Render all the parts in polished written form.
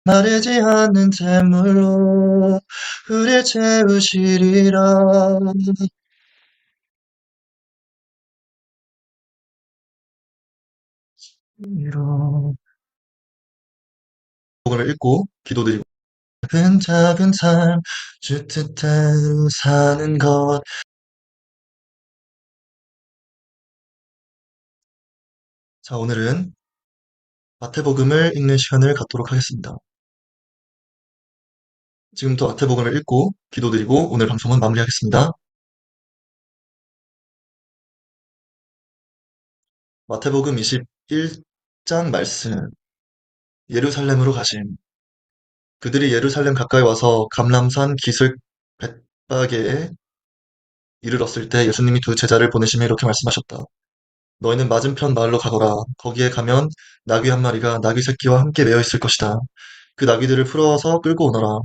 마르지 않는 샘물로 우릴 채우시리라. 이런 복음을 읽고 기도드리고 작은 작은 삶 주 뜻대로 사는 것. 자, 오늘은 마태복음을 읽는 시간을 갖도록 하겠습니다. 지금부터 마태복음을 읽고 기도드리고 오늘 방송은 마무리하겠습니다. 마태복음 21장 말씀. 예루살렘으로 가심. 그들이 예루살렘 가까이 와서 감람산 기슭 벳바게에 이르렀을 때 예수님이 두 제자를 보내시며 이렇게 말씀하셨다. 너희는 맞은편 마을로 가거라. 거기에 가면 나귀 한 마리가 나귀 새끼와 함께 매어 있을 것이다. 그 나귀들을 풀어서 끌고 오너라.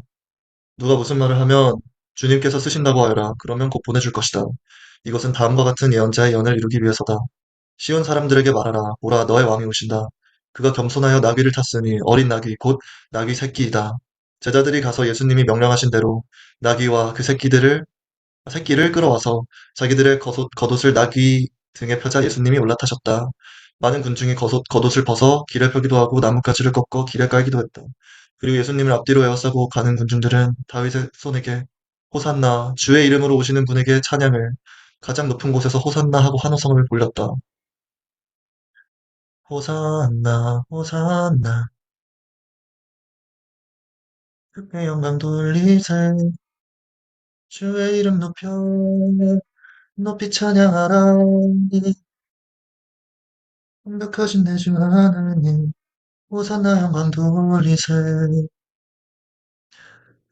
누가 무슨 말을 하면 주님께서 쓰신다고 하여라. 그러면 곧 보내줄 것이다. 이것은 다음과 같은 예언자의 연을 이루기 위해서다. 시온 사람들에게 말하라. 보라, 너의 왕이 오신다. 그가 겸손하여 나귀를 탔으니 어린 나귀 곧 나귀 새끼이다. 제자들이 가서 예수님이 명령하신 대로 나귀와 그 새끼를 끌어와서 자기들의 겉옷을 나귀 등에 펴자 예수님이 올라타셨다. 많은 군중이 겉옷을 벗어 길에 펴기도 하고 나뭇가지를 꺾어 길에 깔기도 했다. 그리고 예수님을 앞뒤로 에워싸고 가는 군중들은 다윗의 손에게 호산나, 주의 이름으로 오시는 분에게 찬양을, 가장 높은 곳에서 호산나 하고 환호성을 올렸다. 호산나, 호산나, 그의 영광 돌리세, 주의 이름 높여 높이 찬양하라. 완벽하신 내 주 하나님, 호산나 영광 돌리세.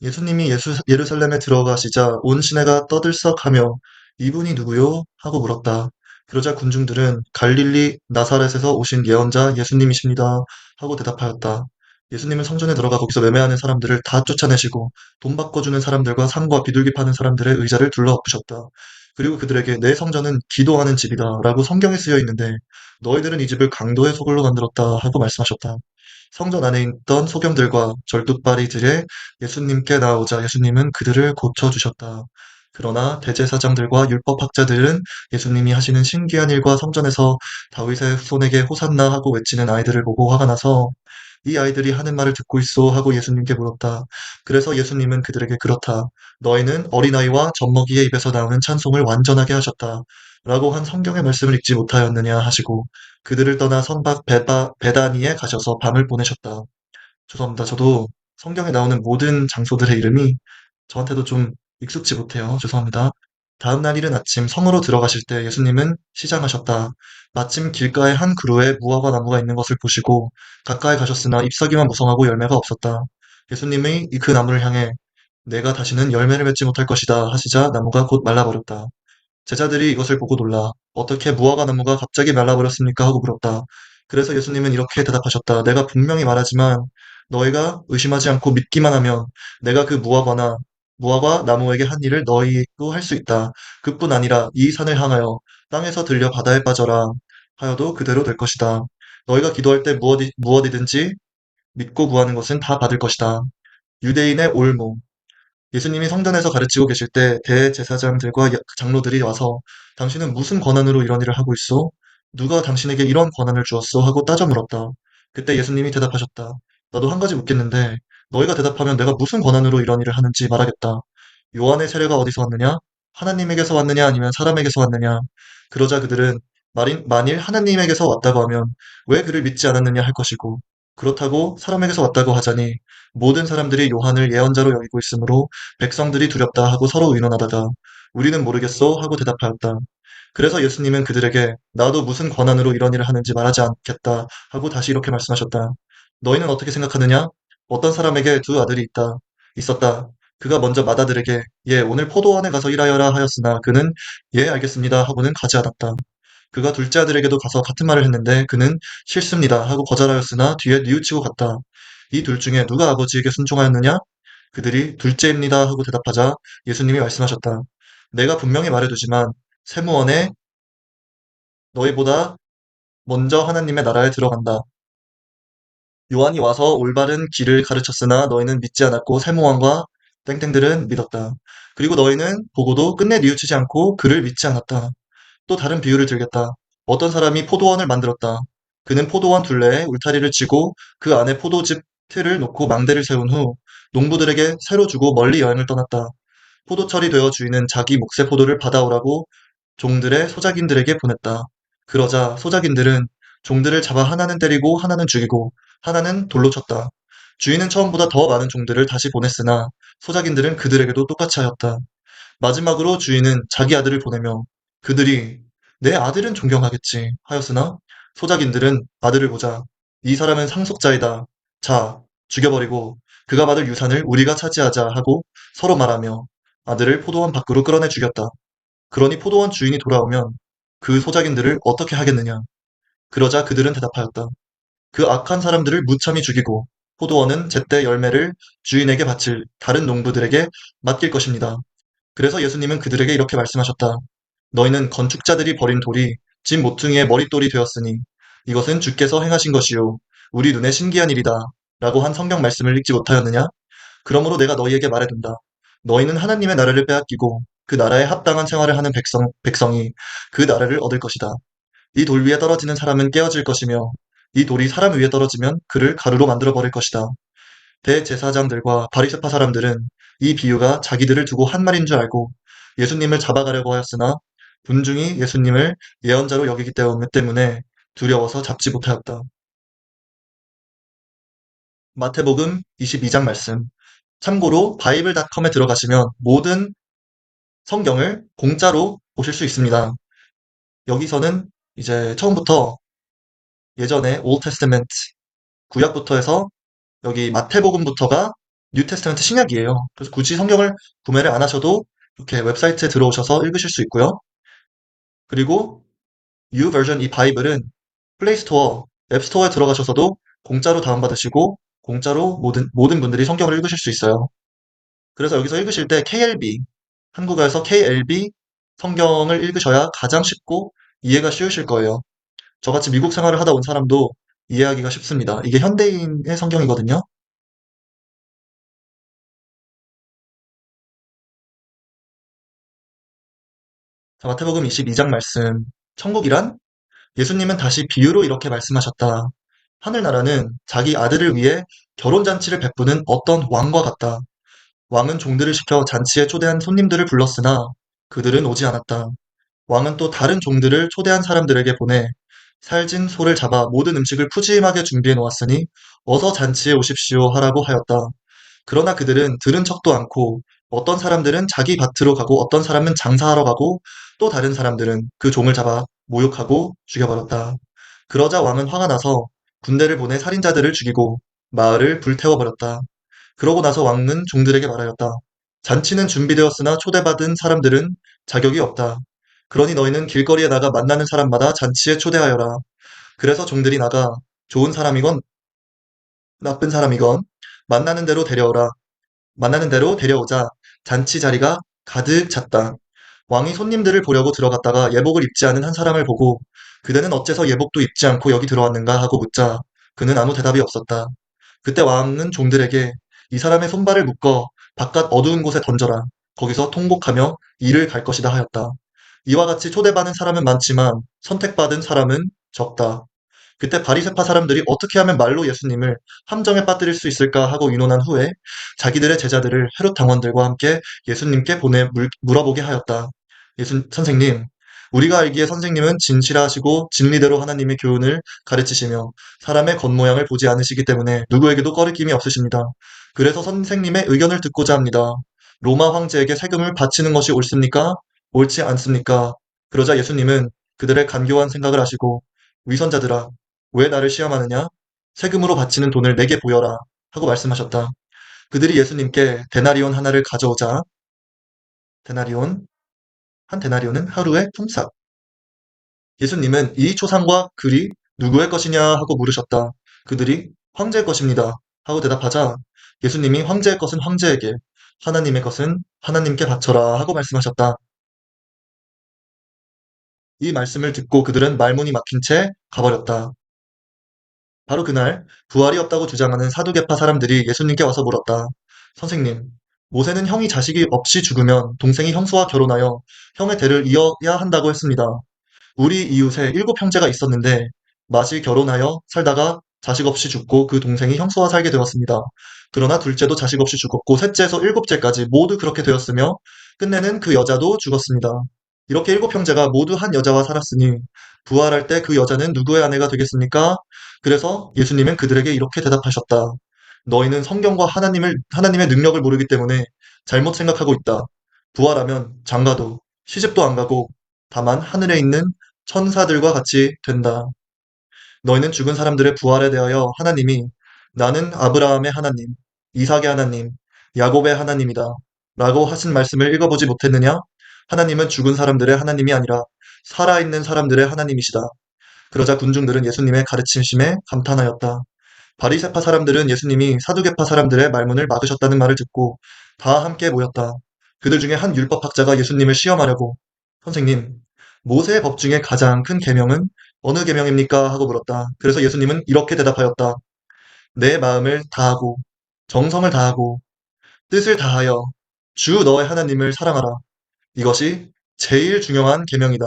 예수님이 예루살렘에 들어가시자 온 시내가 떠들썩하며 이분이 누구요? 하고 물었다. 그러자 군중들은 갈릴리 나사렛에서 오신 예언자 예수님이십니다. 하고 대답하였다. 예수님은 성전에 들어가 거기서 매매하는 사람들을 다 쫓아내시고 돈 바꿔주는 사람들과 상과 비둘기 파는 사람들의 의자를 둘러엎으셨다. 그리고 그들에게 내 성전은 기도하는 집이다 라고 성경에 쓰여 있는데 너희들은 이 집을 강도의 소굴로 만들었다 하고 말씀하셨다. 성전 안에 있던 소경들과 절뚝발이들의 예수님께 나오자 예수님은 그들을 고쳐주셨다. 그러나 대제사장들과 율법학자들은 예수님이 하시는 신기한 일과 성전에서 다윗의 후손에게 호산나 하고 외치는 아이들을 보고 화가 나서 이 아이들이 하는 말을 듣고 있소 하고 예수님께 물었다. 그래서 예수님은 그들에게 그렇다. 너희는 어린아이와 젖먹이의 입에서 나오는 찬송을 완전하게 하셨다. 라고 한 성경의 말씀을 읽지 못하였느냐 하시고 그들을 떠나 선박 베다니에 가셔서 밤을 보내셨다. 죄송합니다. 저도 성경에 나오는 모든 장소들의 이름이 저한테도 좀 익숙지 못해요. 죄송합니다. 다음 날 이른 아침 성으로 들어가실 때 예수님은 시장하셨다. 마침 길가에 한 그루에 무화과 나무가 있는 것을 보시고 가까이 가셨으나 잎사귀만 무성하고 열매가 없었다. 예수님이 그 나무를 향해 내가 다시는 열매를 맺지 못할 것이다 하시자 나무가 곧 말라버렸다. 제자들이 이것을 보고 놀라 어떻게 무화과 나무가 갑자기 말라버렸습니까? 하고 물었다. 그래서 예수님은 이렇게 대답하셨다. 내가 분명히 말하지만 너희가 의심하지 않고 믿기만 하면 내가 그 무화과 나무에게 한 일을 너희도 할 수 있다. 그뿐 아니라 이 산을 향하여 땅에서 들려 바다에 빠져라 하여도 그대로 될 것이다. 너희가 기도할 때 무엇이든지 믿고 구하는 것은 다 받을 것이다. 유대인의 올무. 예수님이 성전에서 가르치고 계실 때 대제사장들과 장로들이 와서 당신은 무슨 권한으로 이런 일을 하고 있소? 누가 당신에게 이런 권한을 주었소? 하고 따져 물었다. 그때 예수님이 대답하셨다. 나도 한 가지 묻겠는데 너희가 대답하면 내가 무슨 권한으로 이런 일을 하는지 말하겠다. 요한의 세례가 어디서 왔느냐? 하나님에게서 왔느냐 아니면 사람에게서 왔느냐? 그러자 그들은 만일 하나님에게서 왔다고 하면 왜 그를 믿지 않았느냐 할 것이고 그렇다고 사람에게서 왔다고 하자니 모든 사람들이 요한을 예언자로 여기고 있으므로 백성들이 두렵다 하고 서로 의논하다가 우리는 모르겠소 하고 대답하였다. 그래서 예수님은 그들에게 나도 무슨 권한으로 이런 일을 하는지 말하지 않겠다 하고 다시 이렇게 말씀하셨다. 너희는 어떻게 생각하느냐? 어떤 사람에게 두 아들이 있었다. 그가 먼저 맏아들에게 예, 오늘 포도원에 가서 일하여라 하였으나 그는 예, 알겠습니다 하고는 가지 않았다. 그가 둘째 아들에게도 가서 같은 말을 했는데 그는 싫습니다 하고 거절하였으나 뒤에 뉘우치고 갔다. 이 둘 중에 누가 아버지에게 순종하였느냐? 그들이 둘째입니다 하고 대답하자 예수님이 말씀하셨다. 내가 분명히 말해두지만 세무원에 너희보다 먼저 하나님의 나라에 들어간다. 요한이 와서 올바른 길을 가르쳤으나 너희는 믿지 않았고 세모왕과 땡땡들은 믿었다. 그리고 너희는 보고도 끝내 뉘우치지 않고 그를 믿지 않았다. 또 다른 비유를 들겠다. 어떤 사람이 포도원을 만들었다. 그는 포도원 둘레에 울타리를 치고 그 안에 포도즙 틀을 놓고 망대를 세운 후 농부들에게 새로 주고 멀리 여행을 떠났다. 포도철이 되어 주인은 자기 몫의 포도를 받아오라고 종들의 소작인들에게 보냈다. 그러자 소작인들은 종들을 잡아 하나는 때리고 하나는 죽이고 하나는 돌로 쳤다. 주인은 처음보다 더 많은 종들을 다시 보냈으나 소작인들은 그들에게도 똑같이 하였다. 마지막으로 주인은 자기 아들을 보내며 그들이 내 아들은 존경하겠지 하였으나 소작인들은 아들을 보자 이 사람은 상속자이다. 자, 죽여버리고 그가 받을 유산을 우리가 차지하자 하고 서로 말하며 아들을 포도원 밖으로 끌어내 죽였다. 그러니 포도원 주인이 돌아오면 그 소작인들을 어떻게 하겠느냐. 그러자 그들은 대답하였다. 그 악한 사람들을 무참히 죽이고 포도원은 제때 열매를 주인에게 바칠 다른 농부들에게 맡길 것입니다. 그래서 예수님은 그들에게 이렇게 말씀하셨다. 너희는 건축자들이 버린 돌이 집 모퉁이의 머릿돌이 되었으니 이것은 주께서 행하신 것이요 우리 눈에 신기한 일이다 라고 한 성경 말씀을 읽지 못하였느냐? 그러므로 내가 너희에게 말해둔다. 너희는 하나님의 나라를 빼앗기고 그 나라에 합당한 생활을 하는 백성이 그 나라를 얻을 것이다. 이 돌 위에 떨어지는 사람은 깨어질 것이며 이 돌이 사람 위에 떨어지면 그를 가루로 만들어 버릴 것이다. 대제사장들과 바리새파 사람들은 이 비유가 자기들을 두고 한 말인 줄 알고 예수님을 잡아가려고 하였으나 군중이 예수님을 예언자로 여기기 때문에 두려워서 잡지 못하였다. 마태복음 22장 말씀. 참고로 바이블닷컴에 들어가시면 모든 성경을 공짜로 보실 수 있습니다. 여기서는 이제 처음부터 예전에 Old Testament 구약부터 해서 여기 마태복음부터가 뉴 테스트먼트 신약이에요. 그래서 굳이 성경을 구매를 안 하셔도 이렇게 웹사이트에 들어오셔서 읽으실 수 있고요. 그리고 U 버전 이 바이블은 플레이스토어, 앱스토어에 들어가셔서도 공짜로 다운받으시고 공짜로 모든 분들이 성경을 읽으실 수 있어요. 그래서 여기서 읽으실 때 KLB, 한국어에서 KLB 성경을 읽으셔야 가장 쉽고 이해가 쉬우실 거예요. 저같이 미국 생활을 하다 온 사람도 이해하기가 쉽습니다. 이게 현대인의 성경이거든요. 자, 마태복음 22장 말씀. 천국이란 예수님은 다시 비유로 이렇게 말씀하셨다. 하늘나라는 자기 아들을 위해 결혼잔치를 베푸는 어떤 왕과 같다. 왕은 종들을 시켜 잔치에 초대한 손님들을 불렀으나 그들은 오지 않았다. 왕은 또 다른 종들을 초대한 사람들에게 보내 살진 소를 잡아 모든 음식을 푸짐하게 준비해 놓았으니 어서 잔치에 오십시오 하라고 하였다. 그러나 그들은 들은 척도 않고 어떤 사람들은 자기 밭으로 가고 어떤 사람은 장사하러 가고 또 다른 사람들은 그 종을 잡아 모욕하고 죽여버렸다. 그러자 왕은 화가 나서 군대를 보내 살인자들을 죽이고 마을을 불태워버렸다. 그러고 나서 왕은 종들에게 말하였다. 잔치는 준비되었으나 초대받은 사람들은 자격이 없다. 그러니 너희는 길거리에 나가 만나는 사람마다 잔치에 초대하여라. 그래서 종들이 나가 좋은 사람이건 나쁜 사람이건 만나는 대로 데려오라. 만나는 대로 데려오자 잔치 자리가 가득 찼다. 왕이 손님들을 보려고 들어갔다가 예복을 입지 않은 한 사람을 보고 그대는 어째서 예복도 입지 않고 여기 들어왔는가 하고 묻자 그는 아무 대답이 없었다. 그때 왕은 종들에게 이 사람의 손발을 묶어 바깥 어두운 곳에 던져라. 거기서 통곡하며 이를 갈 것이다 하였다. 이와 같이 초대받은 사람은 많지만 선택받은 사람은 적다. 그때 바리새파 사람들이 어떻게 하면 말로 예수님을 함정에 빠뜨릴 수 있을까 하고 의논한 후에 자기들의 제자들을 헤롯 당원들과 함께 예수님께 보내 물어보게 하였다. 선생님, 우리가 알기에 선생님은 진실하시고 진리대로 하나님의 교훈을 가르치시며 사람의 겉모양을 보지 않으시기 때문에 누구에게도 꺼리낌이 없으십니다. 그래서 선생님의 의견을 듣고자 합니다. 로마 황제에게 세금을 바치는 것이 옳습니까? 옳지 않습니까? 그러자 예수님은 그들의 간교한 생각을 하시고 위선자들아, 왜 나를 시험하느냐? 세금으로 바치는 돈을 내게 보여라. 하고 말씀하셨다. 그들이 예수님께 데나리온 하나를 가져오자 데나리온, 한 데나리온은 하루의 품삯. 예수님은 이 초상과 글이 누구의 것이냐 하고 물으셨다. 그들이 황제의 것입니다. 하고 대답하자 예수님이 황제의 것은 황제에게, 하나님의 것은 하나님께 바쳐라 하고 말씀하셨다. 이 말씀을 듣고 그들은 말문이 막힌 채 가버렸다. 바로 그날 부활이 없다고 주장하는 사두개파 사람들이 예수님께 와서 물었다. 선생님, 모세는 형이 자식이 없이 죽으면 동생이 형수와 결혼하여 형의 대를 이어야 한다고 했습니다. 우리 이웃에 7형제가 있었는데 맏이 결혼하여 살다가 자식 없이 죽고 그 동생이 형수와 살게 되었습니다. 그러나 둘째도 자식 없이 죽었고 셋째에서 일곱째까지 모두 그렇게 되었으며 끝내는 그 여자도 죽었습니다. 이렇게 7형제가 모두 한 여자와 살았으니 부활할 때 그 여자는 누구의 아내가 되겠습니까? 그래서 예수님은 그들에게 이렇게 대답하셨다. 너희는 성경과 하나님의 능력을 모르기 때문에 잘못 생각하고 있다. 부활하면 장가도 시집도 안 가고 다만 하늘에 있는 천사들과 같이 된다. 너희는 죽은 사람들의 부활에 대하여 하나님이 나는 아브라함의 하나님, 이삭의 하나님, 야곱의 하나님이다. 라고 하신 말씀을 읽어보지 못했느냐? 하나님은 죽은 사람들의 하나님이 아니라 살아있는 사람들의 하나님이시다. 그러자 군중들은 예수님의 가르침심에 감탄하였다. 바리새파 사람들은 예수님이 사두개파 사람들의 말문을 막으셨다는 말을 듣고 다 함께 모였다. 그들 중에 한 율법학자가 예수님을 시험하려고 선생님, 모세의 법 중에 가장 큰 계명은 어느 계명입니까? 하고 물었다. 그래서 예수님은 이렇게 대답하였다. 내 마음을 다하고 정성을 다하고 뜻을 다하여 주 너의 하나님을 사랑하라. 이것이 제일 중요한 계명이다.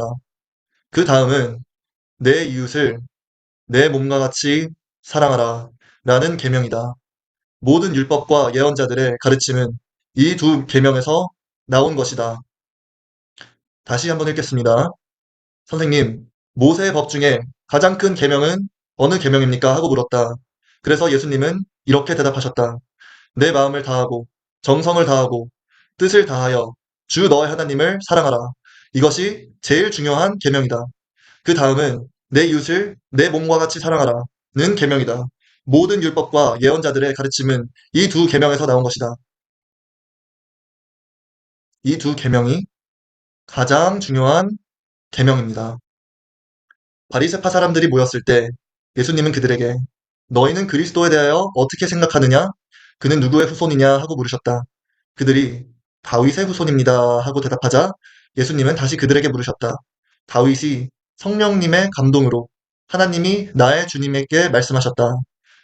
그 다음은 내 이웃을 내 몸과 같이 사랑하라. 라는 계명이다. 모든 율법과 예언자들의 가르침은 이 두 계명에서 나온 것이다. 다시 한번 읽겠습니다. 선생님, 모세의 법 중에 가장 큰 계명은 어느 계명입니까? 하고 물었다. 그래서 예수님은 이렇게 대답하셨다. 내 마음을 다하고 정성을 다하고 뜻을 다하여 주 너의 하나님을 사랑하라. 이것이 제일 중요한 계명이다. 그 다음은 내 이웃을 내 몸과 같이 사랑하라는 계명이다. 모든 율법과 예언자들의 가르침은 이 두 계명에서 나온 것이다. 이 두 계명이 가장 중요한 계명입니다. 바리새파 사람들이 모였을 때 예수님은 그들에게 너희는 그리스도에 대하여 어떻게 생각하느냐? 그는 누구의 후손이냐? 하고 물으셨다. 그들이 다윗의 후손입니다. 하고 대답하자 예수님은 다시 그들에게 물으셨다. 다윗이 성령님의 감동으로 하나님이 나의 주님에게 말씀하셨다.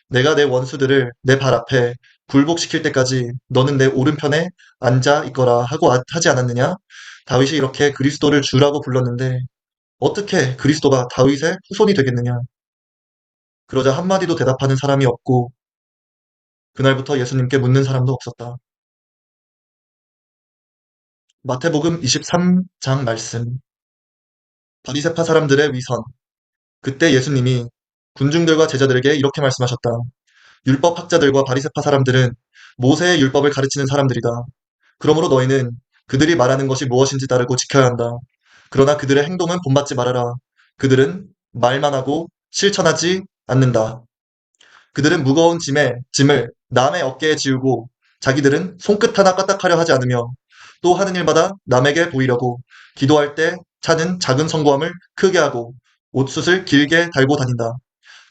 내가 내 원수들을 내 발 앞에 굴복시킬 때까지 너는 내 오른편에 앉아 있거라 하고 하지 않았느냐? 다윗이 이렇게 그리스도를 주라고 불렀는데 어떻게 그리스도가 다윗의 후손이 되겠느냐? 그러자 한마디도 대답하는 사람이 없고 그날부터 예수님께 묻는 사람도 없었다. 마태복음 23장 말씀. 바리새파 사람들의 위선. 그때 예수님이 군중들과 제자들에게 이렇게 말씀하셨다. 율법 학자들과 바리새파 사람들은 모세의 율법을 가르치는 사람들이다. 그러므로 너희는 그들이 말하는 것이 무엇인지 따르고 지켜야 한다. 그러나 그들의 행동은 본받지 말아라. 그들은 말만 하고 실천하지 않는다. 그들은 무거운 짐을 남의 어깨에 지우고 자기들은 손끝 하나 까딱하려 하지 않으며 또 하는 일마다 남에게 보이려고 기도할 때 차는 작은 성공함을 크게 하고 옷숫을 길게 달고 다닌다.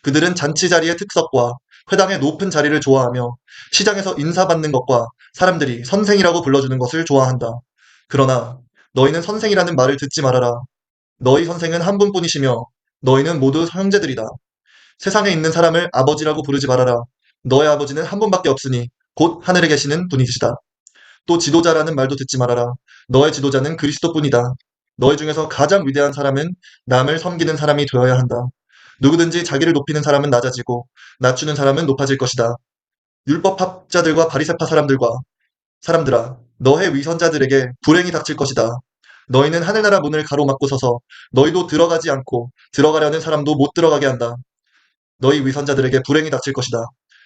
그들은 잔치 자리의 특석과 회당의 높은 자리를 좋아하며 시장에서 인사받는 것과 사람들이 선생이라고 불러주는 것을 좋아한다. 그러나 너희는 선생이라는 말을 듣지 말아라. 너희 선생은 한 분뿐이시며 너희는 모두 형제들이다. 세상에 있는 사람을 아버지라고 부르지 말아라. 너의 아버지는 한 분밖에 없으니 곧 하늘에 계시는 분이시다. 또 지도자라는 말도 듣지 말아라. 너의 지도자는 그리스도뿐이다. 너희 중에서 가장 위대한 사람은 남을 섬기는 사람이 되어야 한다. 누구든지 자기를 높이는 사람은 낮아지고 낮추는 사람은 높아질 것이다. 율법학자들과 바리새파 사람들아, 너의 위선자들에게 불행이 닥칠 것이다. 너희는 하늘나라 문을 가로막고 서서 너희도 들어가지 않고 들어가려는 사람도 못 들어가게 한다. 너희 위선자들에게 불행이 닥칠 것이다.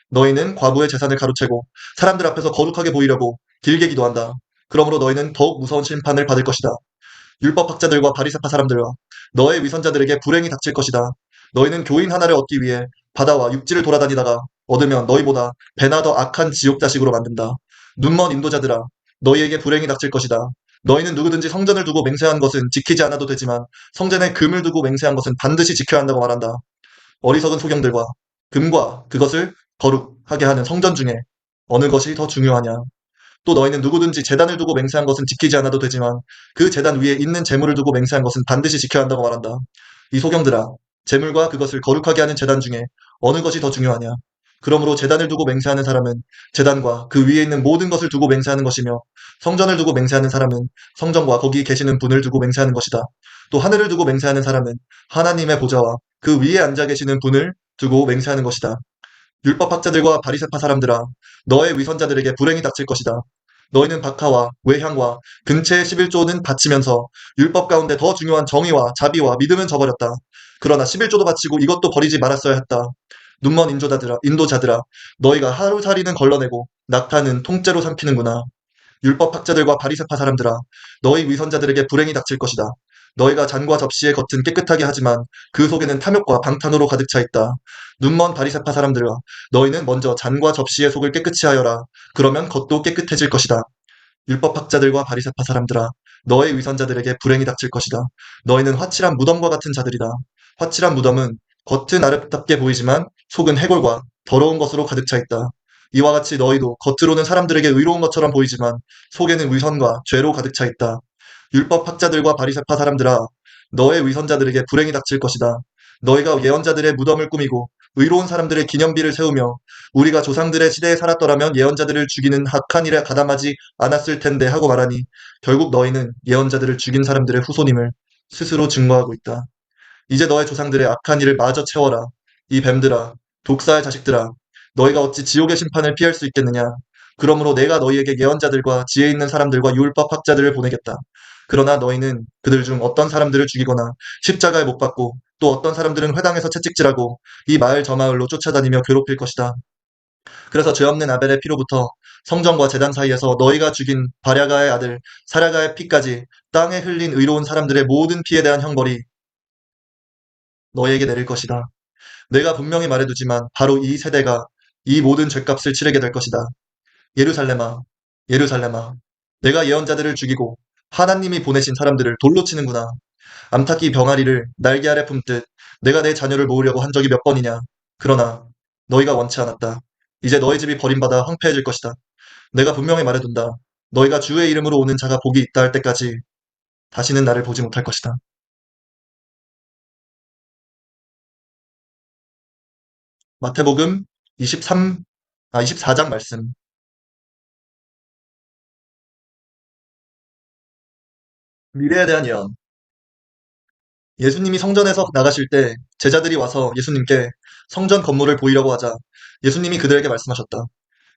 너희는 과부의 재산을 가로채고 사람들 앞에서 거룩하게 보이려고 길게 기도한다. 그러므로 너희는 더욱 무서운 심판을 받을 것이다. 율법학자들과 바리새파 사람들아, 너의 위선자들에게 불행이 닥칠 것이다. 너희는 교인 하나를 얻기 위해 바다와 육지를 돌아다니다가 얻으면 너희보다 배나 더 악한 지옥 자식으로 만든다. 눈먼 인도자들아, 너희에게 불행이 닥칠 것이다. 너희는 누구든지 성전을 두고 맹세한 것은 지키지 않아도 되지만 성전에 금을 두고 맹세한 것은 반드시 지켜야 한다고 말한다. 어리석은 소경들과 금과 그것을 거룩하게 하는 성전 중에 어느 것이 더 중요하냐? 또 너희는 누구든지 제단을 두고 맹세한 것은 지키지 않아도 되지만 그 제단 위에 있는 재물을 두고 맹세한 것은 반드시 지켜야 한다고 말한다. 이 소경들아, 재물과 그것을 거룩하게 하는 제단 중에 어느 것이 더 중요하냐? 그러므로 제단을 두고 맹세하는 사람은 제단과 그 위에 있는 모든 것을 두고 맹세하는 것이며 성전을 두고 맹세하는 사람은 성전과 거기 계시는 분을 두고 맹세하는 것이다. 또 하늘을 두고 맹세하는 사람은 하나님의 보좌와 그 위에 앉아 계시는 분을 두고 맹세하는 것이다. 율법학자들과 바리새파 사람들아, 너의 위선자들에게 불행이 닥칠 것이다. 너희는 박하와 외향과 근처의 11조는 바치면서 율법 가운데 더 중요한 정의와 자비와 믿음은 저버렸다. 그러나 11조도 바치고 이것도 버리지 말았어야 했다. 눈먼 인도자들아, 너희가 하루살이는 걸러내고 낙타는 통째로 삼키는구나. 율법학자들과 바리새파 사람들아, 너희 위선자들에게 불행이 닥칠 것이다. 너희가 잔과 접시의 겉은 깨끗하게 하지만 그 속에는 탐욕과 방탕으로 가득 차 있다. 눈먼 바리새파 사람들아, 너희는 먼저 잔과 접시의 속을 깨끗이 하여라. 그러면 겉도 깨끗해질 것이다. 율법학자들과 바리새파 사람들아, 너의 위선자들에게 불행이 닥칠 것이다. 너희는 화칠한 무덤과 같은 자들이다. 화칠한 무덤은 겉은 아름답게 보이지만 속은 해골과 더러운 것으로 가득 차 있다. 이와 같이 너희도 겉으로는 사람들에게 의로운 것처럼 보이지만 속에는 위선과 죄로 가득 차 있다. 율법학자들과 바리새파 사람들아, 너의 위선자들에게 불행이 닥칠 것이다. 너희가 예언자들의 무덤을 꾸미고 의로운 사람들의 기념비를 세우며 우리가 조상들의 시대에 살았더라면 예언자들을 죽이는 악한 일에 가담하지 않았을 텐데 하고 말하니 결국 너희는 예언자들을 죽인 사람들의 후손임을 스스로 증거하고 있다. 이제 너의 조상들의 악한 일을 마저 채워라. 이 뱀들아, 독사의 자식들아, 너희가 어찌 지옥의 심판을 피할 수 있겠느냐? 그러므로 내가 너희에게 예언자들과 지혜 있는 사람들과 율법학자들을 보내겠다. 그러나 너희는 그들 중 어떤 사람들을 죽이거나 십자가에 못 박고 또 어떤 사람들은 회당에서 채찍질하고 이 마을 저 마을로 쫓아다니며 괴롭힐 것이다. 그래서 죄 없는 아벨의 피로부터 성전과 제단 사이에서 너희가 죽인 바랴가의 아들 사랴가의 피까지 땅에 흘린 의로운 사람들의 모든 피에 대한 형벌이 너희에게 내릴 것이다. 내가 분명히 말해두지만 바로 이 세대가 이 모든 죄값을 치르게 될 것이다. 예루살렘아, 예루살렘아, 내가 예언자들을 죽이고 하나님이 보내신 사람들을 돌로 치는구나. 암탉이 병아리를 날개 아래 품듯 내가 내 자녀를 모으려고 한 적이 몇 번이냐. 그러나 너희가 원치 않았다. 이제 너희 집이 버림받아 황폐해질 것이다. 내가 분명히 말해둔다. 너희가 주의 이름으로 오는 자가 복이 있다 할 때까지 다시는 나를 보지 못할 것이다. 마태복음 24장 말씀. 미래에 대한 예언. 예수님이 성전에서 나가실 때 제자들이 와서 예수님께 성전 건물을 보이려고 하자 예수님이 그들에게 말씀하셨다.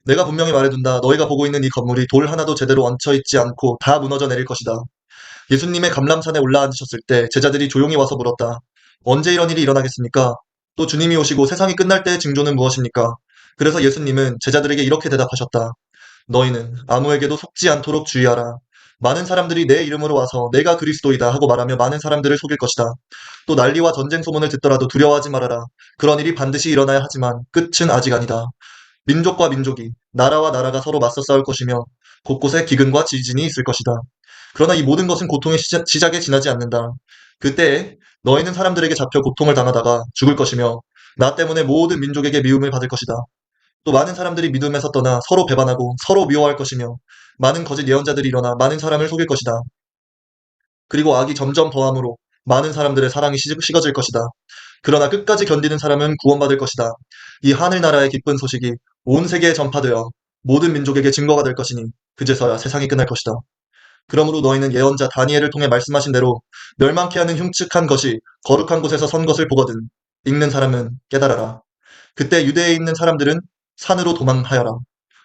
내가 분명히 말해둔다. 너희가 보고 있는 이 건물이 돌 하나도 제대로 얹혀 있지 않고 다 무너져 내릴 것이다. 예수님의 감람산에 올라앉으셨을 때 제자들이 조용히 와서 물었다. 언제 이런 일이 일어나겠습니까? 또 주님이 오시고 세상이 끝날 때의 징조는 무엇입니까? 그래서 예수님은 제자들에게 이렇게 대답하셨다. 너희는 아무에게도 속지 않도록 주의하라. 많은 사람들이 내 이름으로 와서 내가 그리스도이다 하고 말하며 많은 사람들을 속일 것이다. 또 난리와 전쟁 소문을 듣더라도 두려워하지 말아라. 그런 일이 반드시 일어나야 하지만 끝은 아직 아니다. 민족과 민족이, 나라와 나라가 서로 맞서 싸울 것이며 곳곳에 기근과 지진이 있을 것이다. 그러나 이 모든 것은 고통의 시작에 지나지 않는다. 그때에 너희는 사람들에게 잡혀 고통을 당하다가 죽을 것이며 나 때문에 모든 민족에게 미움을 받을 것이다. 또 많은 사람들이 믿음에서 떠나 서로 배반하고 서로 미워할 것이며 많은 거짓 예언자들이 일어나 많은 사람을 속일 것이다. 그리고 악이 점점 더함으로 많은 사람들의 사랑이 식어질 것이다. 그러나 끝까지 견디는 사람은 구원받을 것이다. 이 하늘나라의 기쁜 소식이 온 세계에 전파되어 모든 민족에게 증거가 될 것이니 그제서야 세상이 끝날 것이다. 그러므로 너희는 예언자 다니엘을 통해 말씀하신 대로 멸망케 하는 흉측한 것이 거룩한 곳에서 선 것을 보거든 읽는 사람은 깨달아라. 그때 유대에 있는 사람들은 산으로 도망하여라.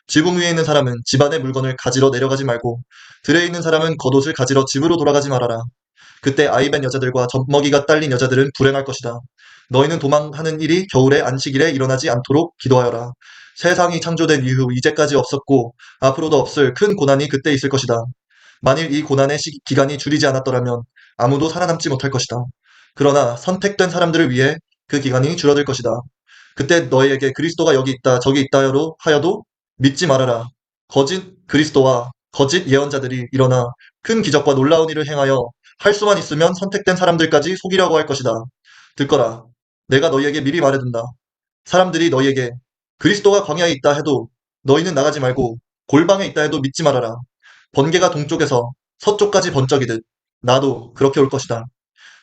지붕 위에 있는 사람은 집안의 물건을 가지러 내려가지 말고 들에 있는 사람은 겉옷을 가지러 집으로 돌아가지 말아라. 그때 아이벤 여자들과 젖먹이가 딸린 여자들은 불행할 것이다. 너희는 도망하는 일이 겨울에 안식일에 일어나지 않도록 기도하여라. 세상이 창조된 이후 이제까지 없었고 앞으로도 없을 큰 고난이 그때 있을 것이다. 만일 이 고난의 기간이 줄이지 않았더라면 아무도 살아남지 못할 것이다. 그러나 선택된 사람들을 위해 그 기간이 줄어들 것이다. 그때 너희에게 그리스도가 여기 있다 저기 있다 하여도 믿지 말아라. 거짓 그리스도와 거짓 예언자들이 일어나 큰 기적과 놀라운 일을 행하여 할 수만 있으면 선택된 사람들까지 속이려고 할 것이다. 듣거라. 내가 너희에게 미리 말해둔다. 사람들이 너희에게 그리스도가 광야에 있다 해도 너희는 나가지 말고 골방에 있다 해도 믿지 말아라. 번개가 동쪽에서 서쪽까지 번쩍이듯 나도 그렇게 올 것이다.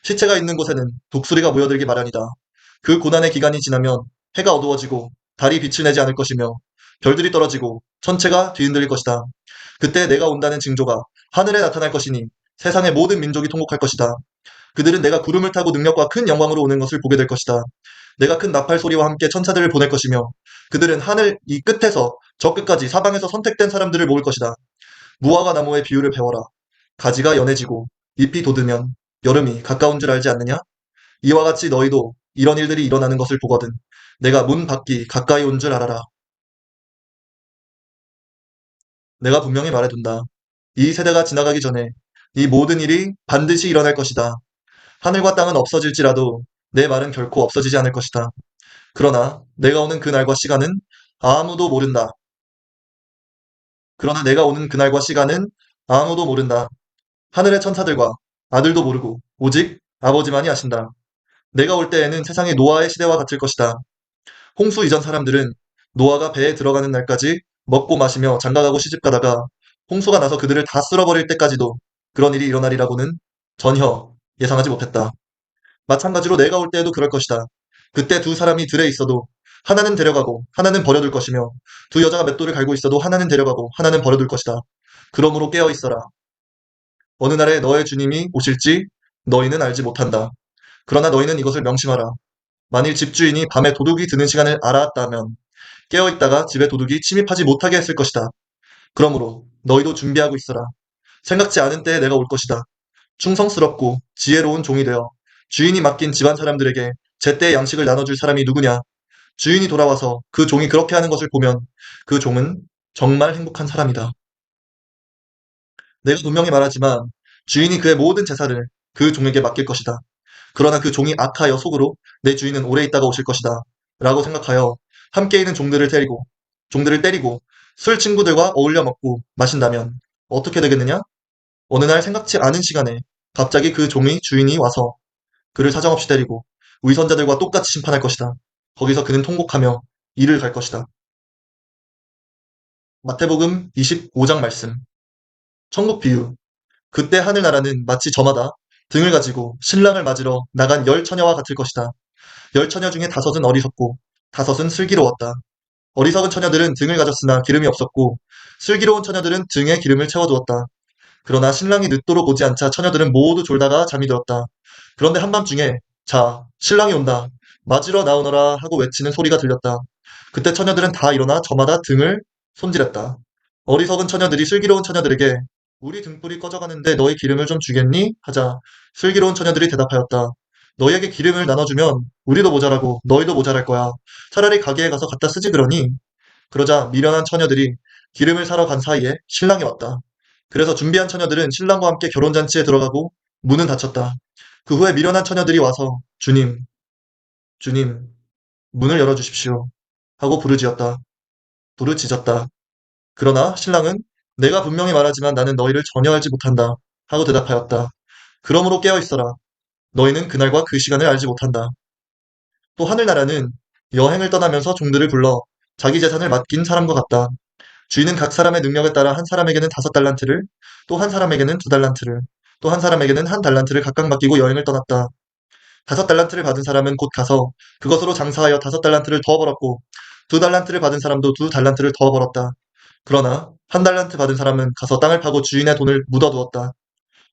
시체가 있는 곳에는 독수리가 모여들기 마련이다. 그 고난의 기간이 지나면 해가 어두워지고 달이 빛을 내지 않을 것이며 별들이 떨어지고 천체가 뒤흔들릴 것이다. 그때 내가 온다는 징조가 하늘에 나타날 것이니 세상의 모든 민족이 통곡할 것이다. 그들은 내가 구름을 타고 능력과 큰 영광으로 오는 것을 보게 될 것이다. 내가 큰 나팔 소리와 함께 천사들을 보낼 것이며 그들은 하늘 이 끝에서 저 끝까지 사방에서 선택된 사람들을 모을 것이다. 무화과 나무의 비유를 배워라. 가지가 연해지고 잎이 돋으면 여름이 가까운 줄 알지 않느냐? 이와 같이 너희도 이런 일들이 일어나는 것을 보거든 내가 문 밖이 가까이 온 줄 알아라. 내가 분명히 말해둔다. 이 세대가 지나가기 전에 이 모든 일이 반드시 일어날 것이다. 하늘과 땅은 없어질지라도 내 말은 결코 없어지지 않을 것이다. 그러나 내가 오는 그날과 시간은 아무도 모른다. 그러나 내가 오는 그날과 시간은 아무도 모른다. 하늘의 천사들과 아들도 모르고 오직 아버지만이 아신다. 내가 올 때에는 세상이 노아의 시대와 같을 것이다. 홍수 이전 사람들은 노아가 배에 들어가는 날까지 먹고 마시며 장가가고 시집가다가 홍수가 나서 그들을 다 쓸어버릴 때까지도 그런 일이 일어나리라고는 전혀 예상하지 못했다. 마찬가지로 내가 올 때에도 그럴 것이다. 그때 두 사람이 들에 있어도 하나는 데려가고 하나는 버려둘 것이며 두 여자가 맷돌을 갈고 있어도 하나는 데려가고 하나는 버려둘 것이다. 그러므로 깨어 있어라. 어느 날에 너의 주님이 오실지 너희는 알지 못한다. 그러나 너희는 이것을 명심하라. 만일 집주인이 밤에 도둑이 드는 시간을 알았다면 깨어있다가 집에 도둑이 침입하지 못하게 했을 것이다. 그러므로 너희도 준비하고 있어라. 생각지 않은 때에 내가 올 것이다. 충성스럽고 지혜로운 종이 되어 주인이 맡긴 집안 사람들에게 제때의 양식을 나눠줄 사람이 누구냐? 주인이 돌아와서 그 종이 그렇게 하는 것을 보면 그 종은 정말 행복한 사람이다. 내가 분명히 말하지만 주인이 그의 모든 재산을 그 종에게 맡길 것이다. 그러나 그 종이 악하여 속으로 내 주인은 오래 있다가 오실 것이다. 라고 생각하여 함께 있는 종들을 때리고 술 친구들과 어울려 먹고 마신다면 어떻게 되겠느냐? 어느 날 생각지 않은 시간에 갑자기 그 종의 주인이 와서 그를 사정없이 때리고 위선자들과 똑같이 심판할 것이다. 거기서 그는 통곡하며 이를 갈 것이다. 마태복음 25장 말씀. 천국 비유. 그때 하늘나라는 마치 저마다 등을 가지고 신랑을 맞으러 나간 열 처녀와 같을 것이다. 열 처녀 중에 다섯은 어리석고 다섯은 슬기로웠다. 어리석은 처녀들은 등을 가졌으나 기름이 없었고 슬기로운 처녀들은 등에 기름을 채워두었다. 그러나 신랑이 늦도록 오지 않자 처녀들은 모두 졸다가 잠이 들었다. 그런데 한밤중에 자, 신랑이 온다. 맞으러 나오너라 하고 외치는 소리가 들렸다. 그때 처녀들은 다 일어나 저마다 등을 손질했다. 어리석은 처녀들이 슬기로운 처녀들에게 우리 등불이 꺼져가는데 너희 기름을 좀 주겠니? 하자 슬기로운 처녀들이 대답하였다. 너희에게 기름을 나눠주면 우리도 모자라고 너희도 모자랄 거야. 차라리 가게에 가서 갖다 쓰지 그러니. 그러자 미련한 처녀들이 기름을 사러 간 사이에 신랑이 왔다. 그래서 준비한 처녀들은 신랑과 함께 결혼잔치에 들어가고 문은 닫혔다. 그 후에 미련한 처녀들이 와서 주님, 주님, 문을 열어주십시오. 하고 부르짖었다. 그러나 신랑은 내가 분명히 말하지만 나는 너희를 전혀 알지 못한다. 하고 대답하였다. 그러므로 깨어 있어라. 너희는 그날과 그 시간을 알지 못한다. 또 하늘나라는 여행을 떠나면서 종들을 불러 자기 재산을 맡긴 사람과 같다. 주인은 각 사람의 능력에 따라 한 사람에게는 5달란트를, 또 한 사람에게는 2달란트를, 또 한 사람에게는 1달란트를 각각 맡기고 여행을 떠났다. 5달란트를 받은 사람은 곧 가서 그것으로 장사하여 5달란트를 더 벌었고, 2달란트를 받은 사람도 2달란트를 더 벌었다. 그러나 1달란트 받은 사람은 가서 땅을 파고 주인의 돈을 묻어두었다.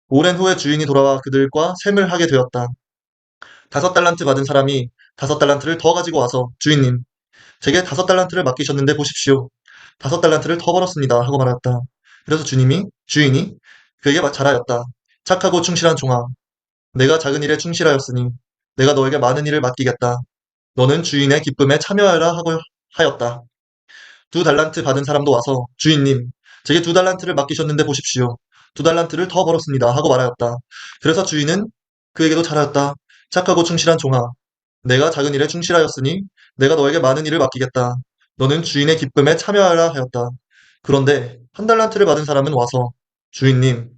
오랜 후에 주인이 돌아와 그들과 셈을 하게 되었다. 5달란트 받은 사람이 5달란트를 더 가지고 와서 주인님, 제게 5달란트를 맡기셨는데 보십시오. 5달란트를 더 벌었습니다. 하고 말했다. 그래서 주인이 그에게 잘하였다. 착하고 충실한 종아. 내가 작은 일에 충실하였으니 내가 너에게 많은 일을 맡기겠다. 너는 주인의 기쁨에 참여하라 하고 하였다. 2달란트 받은 사람도 와서 주인님, 제게 2달란트를 맡기셨는데 보십시오. 2달란트를 더 벌었습니다. 하고 말하였다. 그래서 주인은 그에게도 잘하였다. 착하고 충실한 종아. 내가 작은 일에 충실하였으니 내가 너에게 많은 일을 맡기겠다. 너는 주인의 기쁨에 참여하라 하였다. 그런데 1달란트를 받은 사람은 와서 주인님,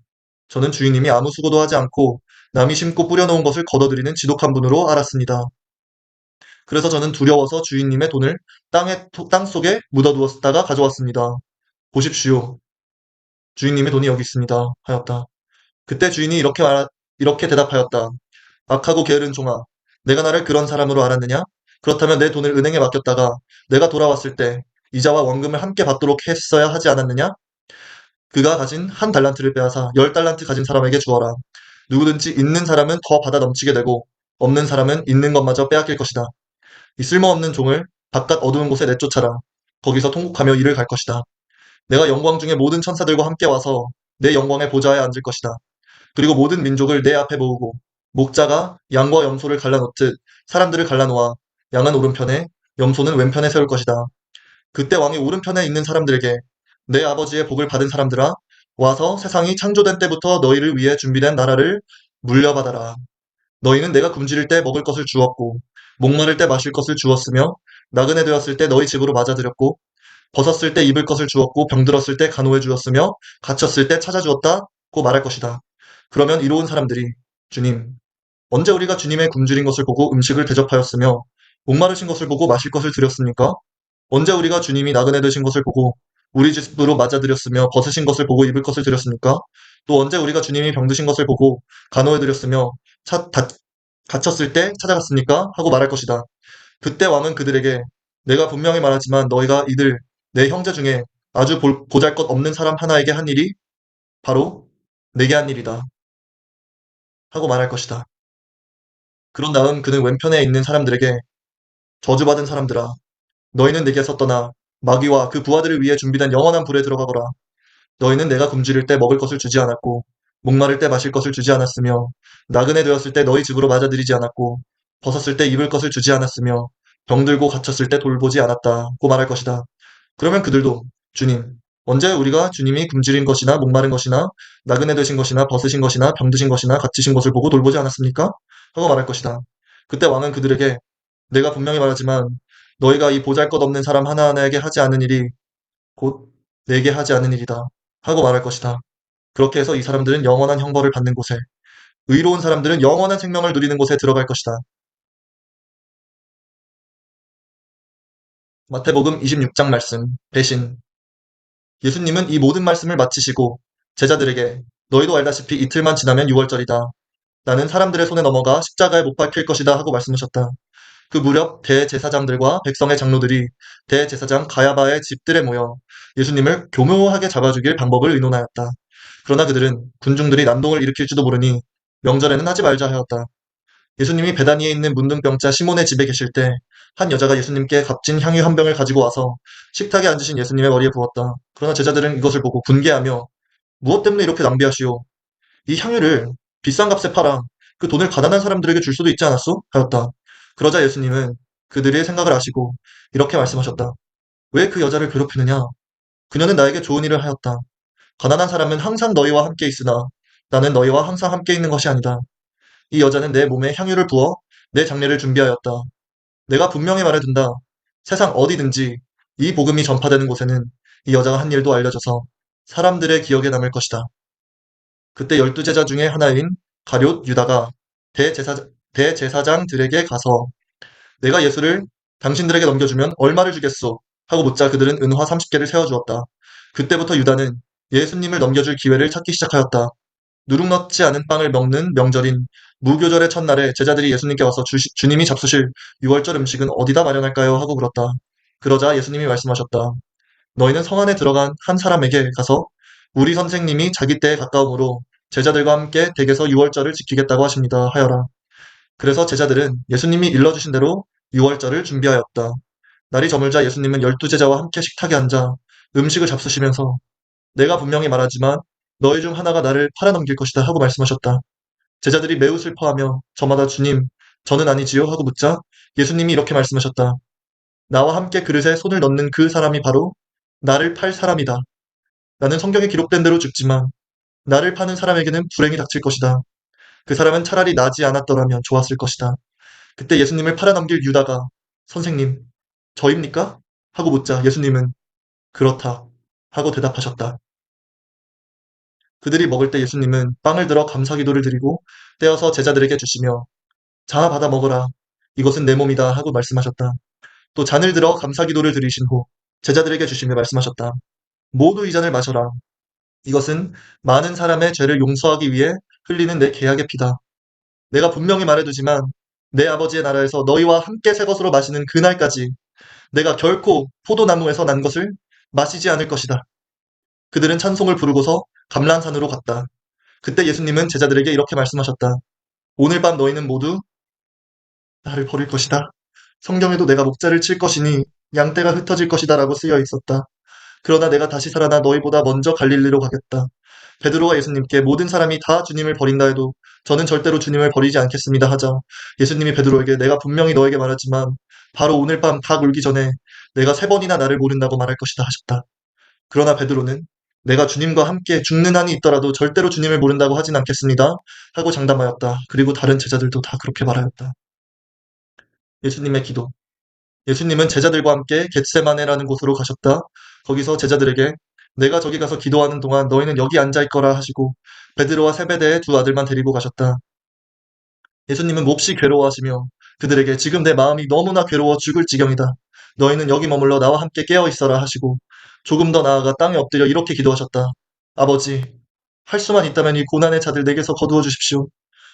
저는 주인님이 아무 수고도 하지 않고 남이 심고 뿌려놓은 것을 거둬들이는 지독한 분으로 알았습니다. 그래서 저는 두려워서 주인님의 돈을 땅 속에 묻어두었다가 가져왔습니다. 보십시오. 주인님의 돈이 여기 있습니다. 하였다. 그때 주인이 이렇게 대답하였다. 악하고 게으른 종아, 내가 나를 그런 사람으로 알았느냐? 그렇다면 내 돈을 은행에 맡겼다가 내가 돌아왔을 때 이자와 원금을 함께 받도록 했어야 하지 않았느냐? 그가 가진 한 달란트를 빼앗아 10달란트 가진 사람에게 주어라. 누구든지 있는 사람은 더 받아 넘치게 되고 없는 사람은 있는 것마저 빼앗길 것이다. 이 쓸모없는 종을 바깥 어두운 곳에 내쫓아라. 거기서 통곡하며 이를 갈 것이다. 내가 영광 중에 모든 천사들과 함께 와서 내 영광의 보좌에 앉을 것이다. 그리고 모든 민족을 내 앞에 모으고 목자가 양과 염소를 갈라놓듯 사람들을 갈라놓아 양은 오른편에 염소는 왼편에 세울 것이다. 그때 왕이 오른편에 있는 사람들에게 내 아버지의 복을 받은 사람들아 와서 세상이 창조된 때부터 너희를 위해 준비된 나라를 물려받아라. 너희는 내가 굶주릴 때 먹을 것을 주었고 목마를 때 마실 것을 주었으며 나그네 되었을 때 너희 집으로 맞아들였고 벗었을 때 입을 것을 주었고 병들었을 때 간호해 주었으며 갇혔을 때 찾아주었다고 말할 것이다. 그러면 이로운 사람들이 주님, 언제 우리가 주님의 굶주린 것을 보고 음식을 대접하였으며 목마르신 것을 보고 마실 것을 드렸습니까? 언제 우리가 주님이 나그네 되신 것을 보고 우리 집으로 맞아들였으며 벗으신 것을 보고 입을 것을 드렸습니까? 또 언제 우리가 주님이 병드신 것을 보고 간호해 드렸으며 갇혔을 때 찾아갔습니까? 하고 말할 것이다. 그때 왕은 그들에게 내가 분명히 말하지만 너희가 이들 내 형제 중에 아주 보잘것 없는 사람 하나에게 한 일이 바로 내게 한 일이다. 하고 말할 것이다. 그런 다음 그는 왼편에 있는 사람들에게 저주받은 사람들아 너희는 내게서 떠나 마귀와 그 부하들을 위해 준비된 영원한 불에 들어가거라. 너희는 내가 굶주릴 때 먹을 것을 주지 않았고 목마를 때 마실 것을 주지 않았으며 나그네 되었을 때 너희 집으로 맞아들이지 않았고 벗었을 때 입을 것을 주지 않았으며 병들고 갇혔을 때 돌보지 않았다고 말할 것이다. 그러면 그들도 주님 언제 우리가 주님이 굶주린 것이나 목마른 것이나 나그네 되신 것이나 벗으신 것이나 병드신 것이나 갇히신 것을 보고 돌보지 않았습니까? 하고 말할 것이다. 그때 왕은 그들에게 내가 분명히 말하지만 너희가 이 보잘것없는 사람 하나하나에게 하지 않은 일이 곧 내게 하지 않은 일이다. 하고 말할 것이다. 그렇게 해서 이 사람들은 영원한 형벌을 받는 곳에, 의로운 사람들은 영원한 생명을 누리는 곳에 들어갈 것이다. 마태복음 26장 말씀, 배신. 예수님은 이 모든 말씀을 마치시고 제자들에게 너희도 알다시피 이틀만 지나면 6월절이다. 나는 사람들의 손에 넘어가 십자가에 못 박힐 것이다 하고 말씀하셨다. 그 무렵 대제사장들과 백성의 장로들이 대제사장 가야바의 집들에 모여 예수님을 교묘하게 잡아죽일 방법을 의논하였다. 그러나 그들은 군중들이 난동을 일으킬지도 모르니 명절에는 하지 말자 하였다. 예수님이 베다니에 있는 문둥병자 시몬의 집에 계실 때 한 여자가 예수님께 값진 향유 한 병을 가지고 와서 식탁에 앉으신 예수님의 머리에 부었다. 그러나 제자들은 이것을 보고 분개하며 무엇 때문에 이렇게 낭비하시오? 이 향유를 비싼 값에 팔아 그 돈을 가난한 사람들에게 줄 수도 있지 않았소? 하였다. 그러자 예수님은 그들의 생각을 아시고 이렇게 말씀하셨다. 왜 그 여자를 괴롭히느냐? 그녀는 나에게 좋은 일을 하였다. 가난한 사람은 항상 너희와 함께 있으나 나는 너희와 항상 함께 있는 것이 아니다. 이 여자는 내 몸에 향유를 부어 내 장례를 준비하였다. 내가 분명히 말해둔다. 세상 어디든지 이 복음이 전파되는 곳에는 이 여자가 한 일도 알려져서 사람들의 기억에 남을 것이다. 그때 12제자 중에 하나인 가룟 유다가 대제사장들에게 가서 내가 예수를 당신들에게 넘겨주면 얼마를 주겠소? 하고 묻자 그들은 은화 30개를 세워주었다. 그때부터 유다는 예수님을 넘겨줄 기회를 찾기 시작하였다. 누룩 넣지 않은 빵을 먹는 명절인 무교절의 첫날에 제자들이 예수님께 와서 주님이 잡수실 6월절 음식은 어디다 마련할까요? 하고 물었다. 그러자 예수님이 말씀하셨다. 너희는 성 안에 들어간 한 사람에게 가서 우리 선생님이 자기 때에 가까우므로 제자들과 함께 댁에서 6월절을 지키겠다고 하십니다. 하여라. 그래서 제자들은 예수님이 일러주신 대로 6월절을 준비하였다. 날이 저물자 예수님은 12제자와 함께 식탁에 앉아 음식을 잡수시면서 내가 분명히 말하지만 너희 중 하나가 나를 팔아넘길 것이다 하고 말씀하셨다. 제자들이 매우 슬퍼하며 저마다 주님, 저는 아니지요? 하고 묻자 예수님이 이렇게 말씀하셨다. 나와 함께 그릇에 손을 넣는 그 사람이 바로 나를 팔 사람이다. 나는 성경에 기록된 대로 죽지만 나를 파는 사람에게는 불행이 닥칠 것이다. 그 사람은 차라리 나지 않았더라면 좋았을 것이다. 그때 예수님을 팔아넘길 유다가 선생님, 저입니까? 하고 묻자 예수님은 그렇다 하고 대답하셨다. 그들이 먹을 때 예수님은 빵을 들어 감사기도를 드리고 떼어서 제자들에게 주시며 자 받아 먹어라. 이것은 내 몸이다 하고 말씀하셨다. 또 잔을 들어 감사기도를 드리신 후 제자들에게 주시며 말씀하셨다. 모두 이 잔을 마셔라. 이것은 많은 사람의 죄를 용서하기 위해 흘리는 내 계약의 피다. 내가 분명히 말해두지만 내 아버지의 나라에서 너희와 함께 새 것으로 마시는 그날까지 내가 결코 포도나무에서 난 것을 마시지 않을 것이다. 그들은 찬송을 부르고서 감람산으로 갔다. 그때 예수님은 제자들에게 이렇게 말씀하셨다. 오늘 밤 너희는 모두 나를 버릴 것이다. 성경에도 내가 목자를 칠 것이니 양떼가 흩어질 것이다 라고 쓰여 있었다. 그러나 내가 다시 살아나 너희보다 먼저 갈릴리로 가겠다. 베드로가 예수님께 모든 사람이 다 주님을 버린다 해도 저는 절대로 주님을 버리지 않겠습니다 하자 예수님이 베드로에게 내가 분명히 너에게 말하지만 바로 오늘 밤 닭 울기 전에 내가 3번이나 나를 모른다고 말할 것이다 하셨다. 그러나 베드로는 내가 주님과 함께 죽는 한이 있더라도 절대로 주님을 모른다고 하진 않겠습니다 하고 장담하였다. 그리고 다른 제자들도 다 그렇게 말하였다. 예수님의 기도. 예수님은 제자들과 함께 겟세마네라는 곳으로 가셨다. 거기서 제자들에게 내가 저기 가서 기도하는 동안 너희는 여기 앉아 있거라 하시고 베드로와 세베대의 2 아들만 데리고 가셨다. 예수님은 몹시 괴로워하시며 그들에게 지금 내 마음이 너무나 괴로워 죽을 지경이다. 너희는 여기 머물러 나와 함께 깨어 있어라 하시고 조금 더 나아가 땅에 엎드려 이렇게 기도하셨다. 아버지, 할 수만 있다면 이 고난의 자들 내게서 거두어 주십시오.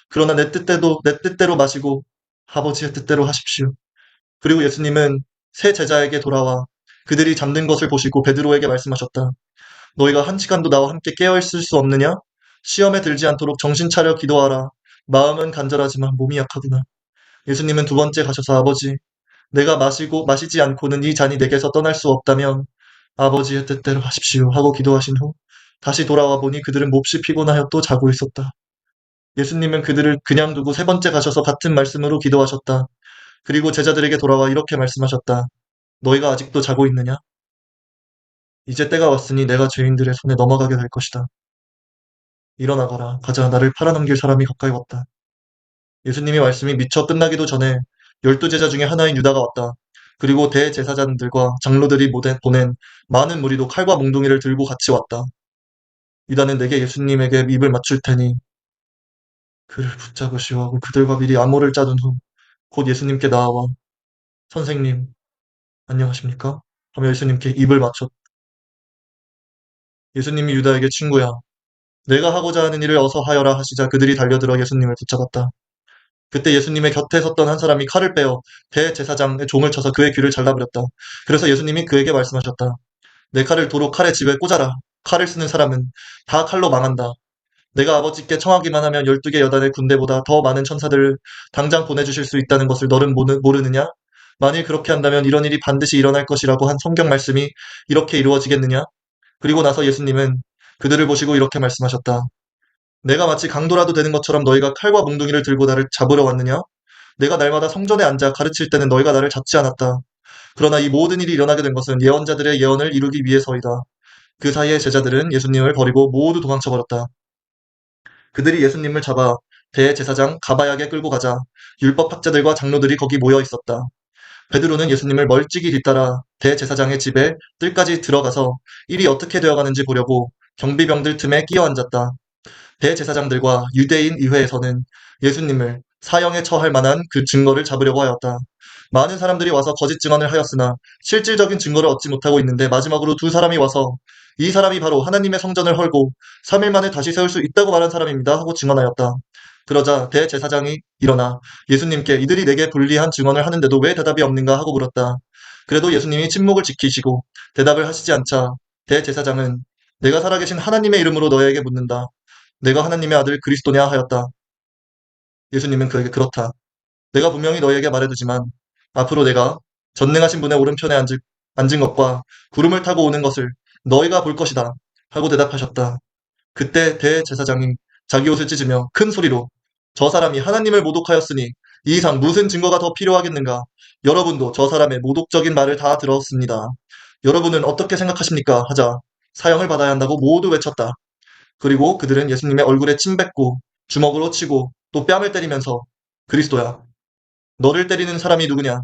그러나 내 뜻대로 마시고 아버지의 뜻대로 하십시오. 그리고 예수님은 세 제자에게 돌아와 그들이 잠든 것을 보시고 베드로에게 말씀하셨다. 너희가 1시간도 나와 함께 깨어있을 수 없느냐? 시험에 들지 않도록 정신 차려 기도하라. 마음은 간절하지만 몸이 약하구나. 예수님은 2번째 가셔서 아버지, 내가 마시지 않고는 이 잔이 내게서 떠날 수 없다면 아버지의 뜻대로 하십시오 하고 기도하신 후 다시 돌아와 보니 그들은 몹시 피곤하여 또 자고 있었다. 예수님은 그들을 그냥 두고 3번째 가셔서 같은 말씀으로 기도하셨다. 그리고 제자들에게 돌아와 이렇게 말씀하셨다. 너희가 아직도 자고 있느냐? 이제 때가 왔으니 내가 죄인들의 손에 넘어가게 될 것이다. 일어나거라. 가자. 나를 팔아넘길 사람이 가까이 왔다. 예수님의 말씀이 미처 끝나기도 전에 12제자 중에 하나인 유다가 왔다. 그리고 대제사장들과 장로들이 보낸 많은 무리도 칼과 몽둥이를 들고 같이 왔다. 유다는 내게 예수님에게 입을 맞출 테니 그를 붙잡으시오 하고 그들과 미리 암호를 짜둔 후 곧 예수님께 나아와 선생님 안녕하십니까? 하며 예수님께 입을 맞췄다. 예수님이 유다에게 친구야. 내가 하고자 하는 일을 어서 하여라 하시자 그들이 달려들어 예수님을 붙잡았다. 그때 예수님의 곁에 섰던 한 사람이 칼을 빼어 대제사장의 종을 쳐서 그의 귀를 잘라버렸다. 그래서 예수님이 그에게 말씀하셨다. 내 칼을 도로 칼의 집에 꽂아라. 칼을 쓰는 사람은 다 칼로 망한다. 내가 아버지께 청하기만 하면 12개 여단의 군대보다 더 많은 천사들을 당장 보내주실 수 있다는 것을 너는 모르느냐? 만일 그렇게 한다면 이런 일이 반드시 일어날 것이라고 한 성경 말씀이 이렇게 이루어지겠느냐? 그리고 나서 예수님은 그들을 보시고 이렇게 말씀하셨다. 내가 마치 강도라도 되는 것처럼 너희가 칼과 몽둥이를 들고 나를 잡으러 왔느냐? 내가 날마다 성전에 앉아 가르칠 때는 너희가 나를 잡지 않았다. 그러나 이 모든 일이 일어나게 된 것은 예언자들의 예언을 이루기 위해서이다. 그 사이에 제자들은 예수님을 버리고 모두 도망쳐버렸다. 그들이 예수님을 잡아 대제사장 가바야게 끌고 가자 율법학자들과 장로들이 거기 모여 있었다. 베드로는 예수님을 멀찍이 뒤따라 대제사장의 집에 뜰까지 들어가서 일이 어떻게 되어가는지 보려고 경비병들 틈에 끼어 앉았다. 대제사장들과 유대인 의회에서는 예수님을 사형에 처할 만한 그 증거를 잡으려고 하였다. 많은 사람들이 와서 거짓 증언을 하였으나 실질적인 증거를 얻지 못하고 있는데 마지막으로 2 사람이 와서 이 사람이 바로 하나님의 성전을 헐고 3일 만에 다시 세울 수 있다고 말한 사람입니다 하고 증언하였다. 그러자 대제사장이 일어나 예수님께 이들이 내게 불리한 증언을 하는데도 왜 대답이 없는가 하고 물었다. 그래도 예수님이 침묵을 지키시고 대답을 하시지 않자 대제사장은 내가 살아계신 하나님의 이름으로 너에게 묻는다. 내가 하나님의 아들 그리스도냐 하였다. 예수님은 그에게 그렇다. 내가 분명히 너희에게 말해두지만 앞으로 내가 전능하신 분의 오른편에 앉은 것과 구름을 타고 오는 것을 너희가 볼 것이다 하고 대답하셨다. 그때 대제사장이 자기 옷을 찢으며 큰 소리로 저 사람이 하나님을 모독하였으니 이 이상 무슨 증거가 더 필요하겠는가? 여러분도 저 사람의 모독적인 말을 다 들었습니다. 여러분은 어떻게 생각하십니까? 하자 사형을 받아야 한다고 모두 외쳤다. 그리고 그들은 예수님의 얼굴에 침 뱉고 주먹으로 치고 또 뺨을 때리면서 그리스도야, 너를 때리는 사람이 누구냐?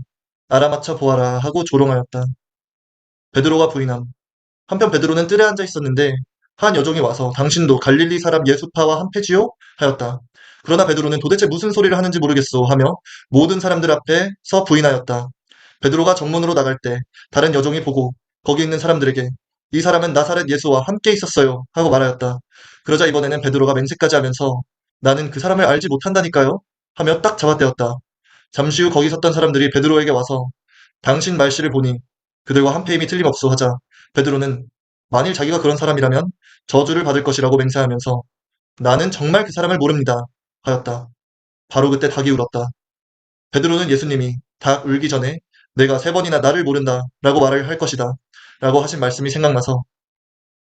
알아맞혀 보아라 하고 조롱하였다. 베드로가 부인함. 한편 베드로는 뜰에 앉아 있었는데 한 여종이 와서 당신도 갈릴리 사람 예수파와 한패지요? 하였다. 그러나 베드로는 도대체 무슨 소리를 하는지 모르겠소 하며 모든 사람들 앞에서 부인하였다. 베드로가 정문으로 나갈 때 다른 여종이 보고 거기 있는 사람들에게 이 사람은 나사렛 예수와 함께 있었어요 하고 말하였다. 그러자 이번에는 베드로가 맹세까지 하면서 나는 그 사람을 알지 못한다니까요 하며 딱 잡아떼었다. 잠시 후 거기 섰던 사람들이 베드로에게 와서 당신 말씨를 보니 그들과 한패임이 틀림없소 하자 베드로는 만일 자기가 그런 사람이라면 저주를 받을 것이라고 맹세하면서 나는 정말 그 사람을 모릅니다 하였다. 바로 그때 닭이 울었다. 베드로는 예수님이 닭 울기 전에 내가 3번이나 나를 모른다 라고 말을 할 것이다 라고 하신 말씀이 생각나서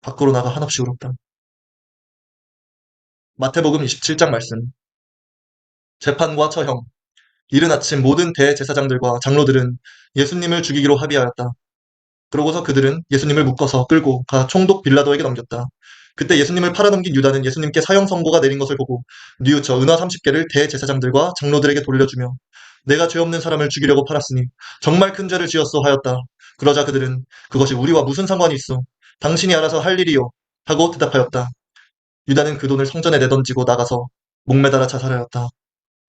밖으로 나가 한없이 울었다. 마태복음 27장 말씀. 재판과 처형. 이른 아침 모든 대제사장들과 장로들은 예수님을 죽이기로 합의하였다. 그러고서 그들은 예수님을 묶어서 끌고 가 총독 빌라도에게 넘겼다. 그때 예수님을 팔아넘긴 유다는 예수님께 사형 선고가 내린 것을 보고 뉘우쳐 은화 30개를 대제사장들과 장로들에게 돌려주며 내가 죄 없는 사람을 죽이려고 팔았으니 정말 큰 죄를 지었소 하였다. 그러자 그들은 그것이 우리와 무슨 상관이 있소? 당신이 알아서 할 일이요. 하고 대답하였다. 유다는 그 돈을 성전에 내던지고 나가서 목매달아 자살하였다.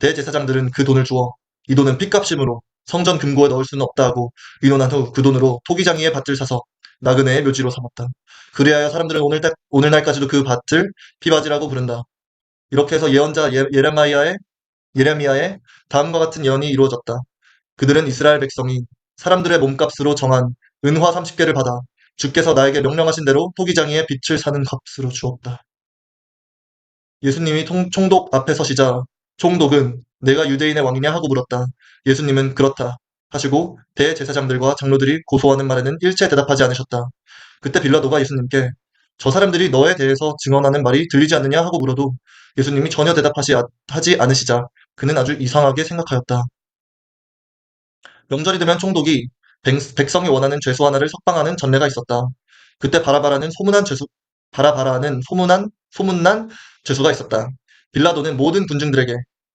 대제사장들은 그 돈을 주어 이 돈은 핏값이므로 성전 금고에 넣을 수는 없다 하고 의논한 후 그 돈으로 토기장이의 밭을 사서 나그네의 묘지로 삼았다. 그리하여 사람들은 오늘날까지도 그 밭을 피바지라고 부른다. 이렇게 해서 예언자 예레미야의 다음과 같은 예언이 이루어졌다. 그들은 이스라엘 백성이 사람들의 몸값으로 정한 은화 30개를 받아 주께서 나에게 명령하신 대로 토기장이의 빚을 사는 값으로 주었다. 예수님이 총독 앞에 서시자 총독은 내가 유대인의 왕이냐 하고 물었다. 예수님은 그렇다 하시고 대제사장들과 장로들이 고소하는 말에는 일체 대답하지 않으셨다. 그때 빌라도가 예수님께 저 사람들이 너에 대해서 증언하는 말이 들리지 않느냐 하고 물어도 예수님이 전혀 하지 않으시자 그는 아주 이상하게 생각하였다. 명절이 되면 총독이 백성이 원하는 죄수 하나를 석방하는 전례가 있었다. 그때 바라바라는 소문난 죄수가 있었다. 빌라도는 모든 군중들에게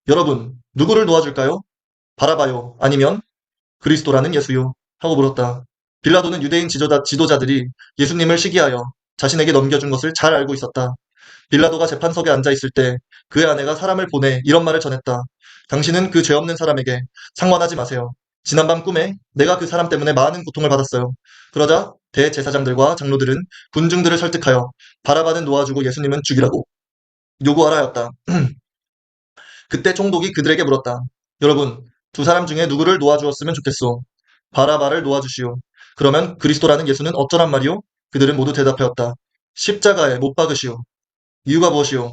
여러분 누구를 도와줄까요? 바라바요 아니면 그리스도라는 예수요 하고 물었다. 빌라도는 유대인 지도자들이 예수님을 시기하여 자신에게 넘겨준 것을 잘 알고 있었다. 빌라도가 재판석에 앉아 있을 때 그의 아내가 사람을 보내 이런 말을 전했다. 당신은 그 죄 없는 사람에게 상관하지 마세요. 지난밤 꿈에 내가 그 사람 때문에 많은 고통을 받았어요. 그러자 대제사장들과 장로들은 군중들을 설득하여 바라바는 놓아주고 예수님은 죽이라고 요구하라 하였다. 그때 총독이 그들에게 물었다. 여러분, 두 사람 중에 누구를 놓아주었으면 좋겠소? 바라바를 놓아주시오. 그러면 그리스도라는 예수는 어쩌란 말이오? 그들은 모두 대답하였다. 십자가에 못 박으시오. 이유가 무엇이오?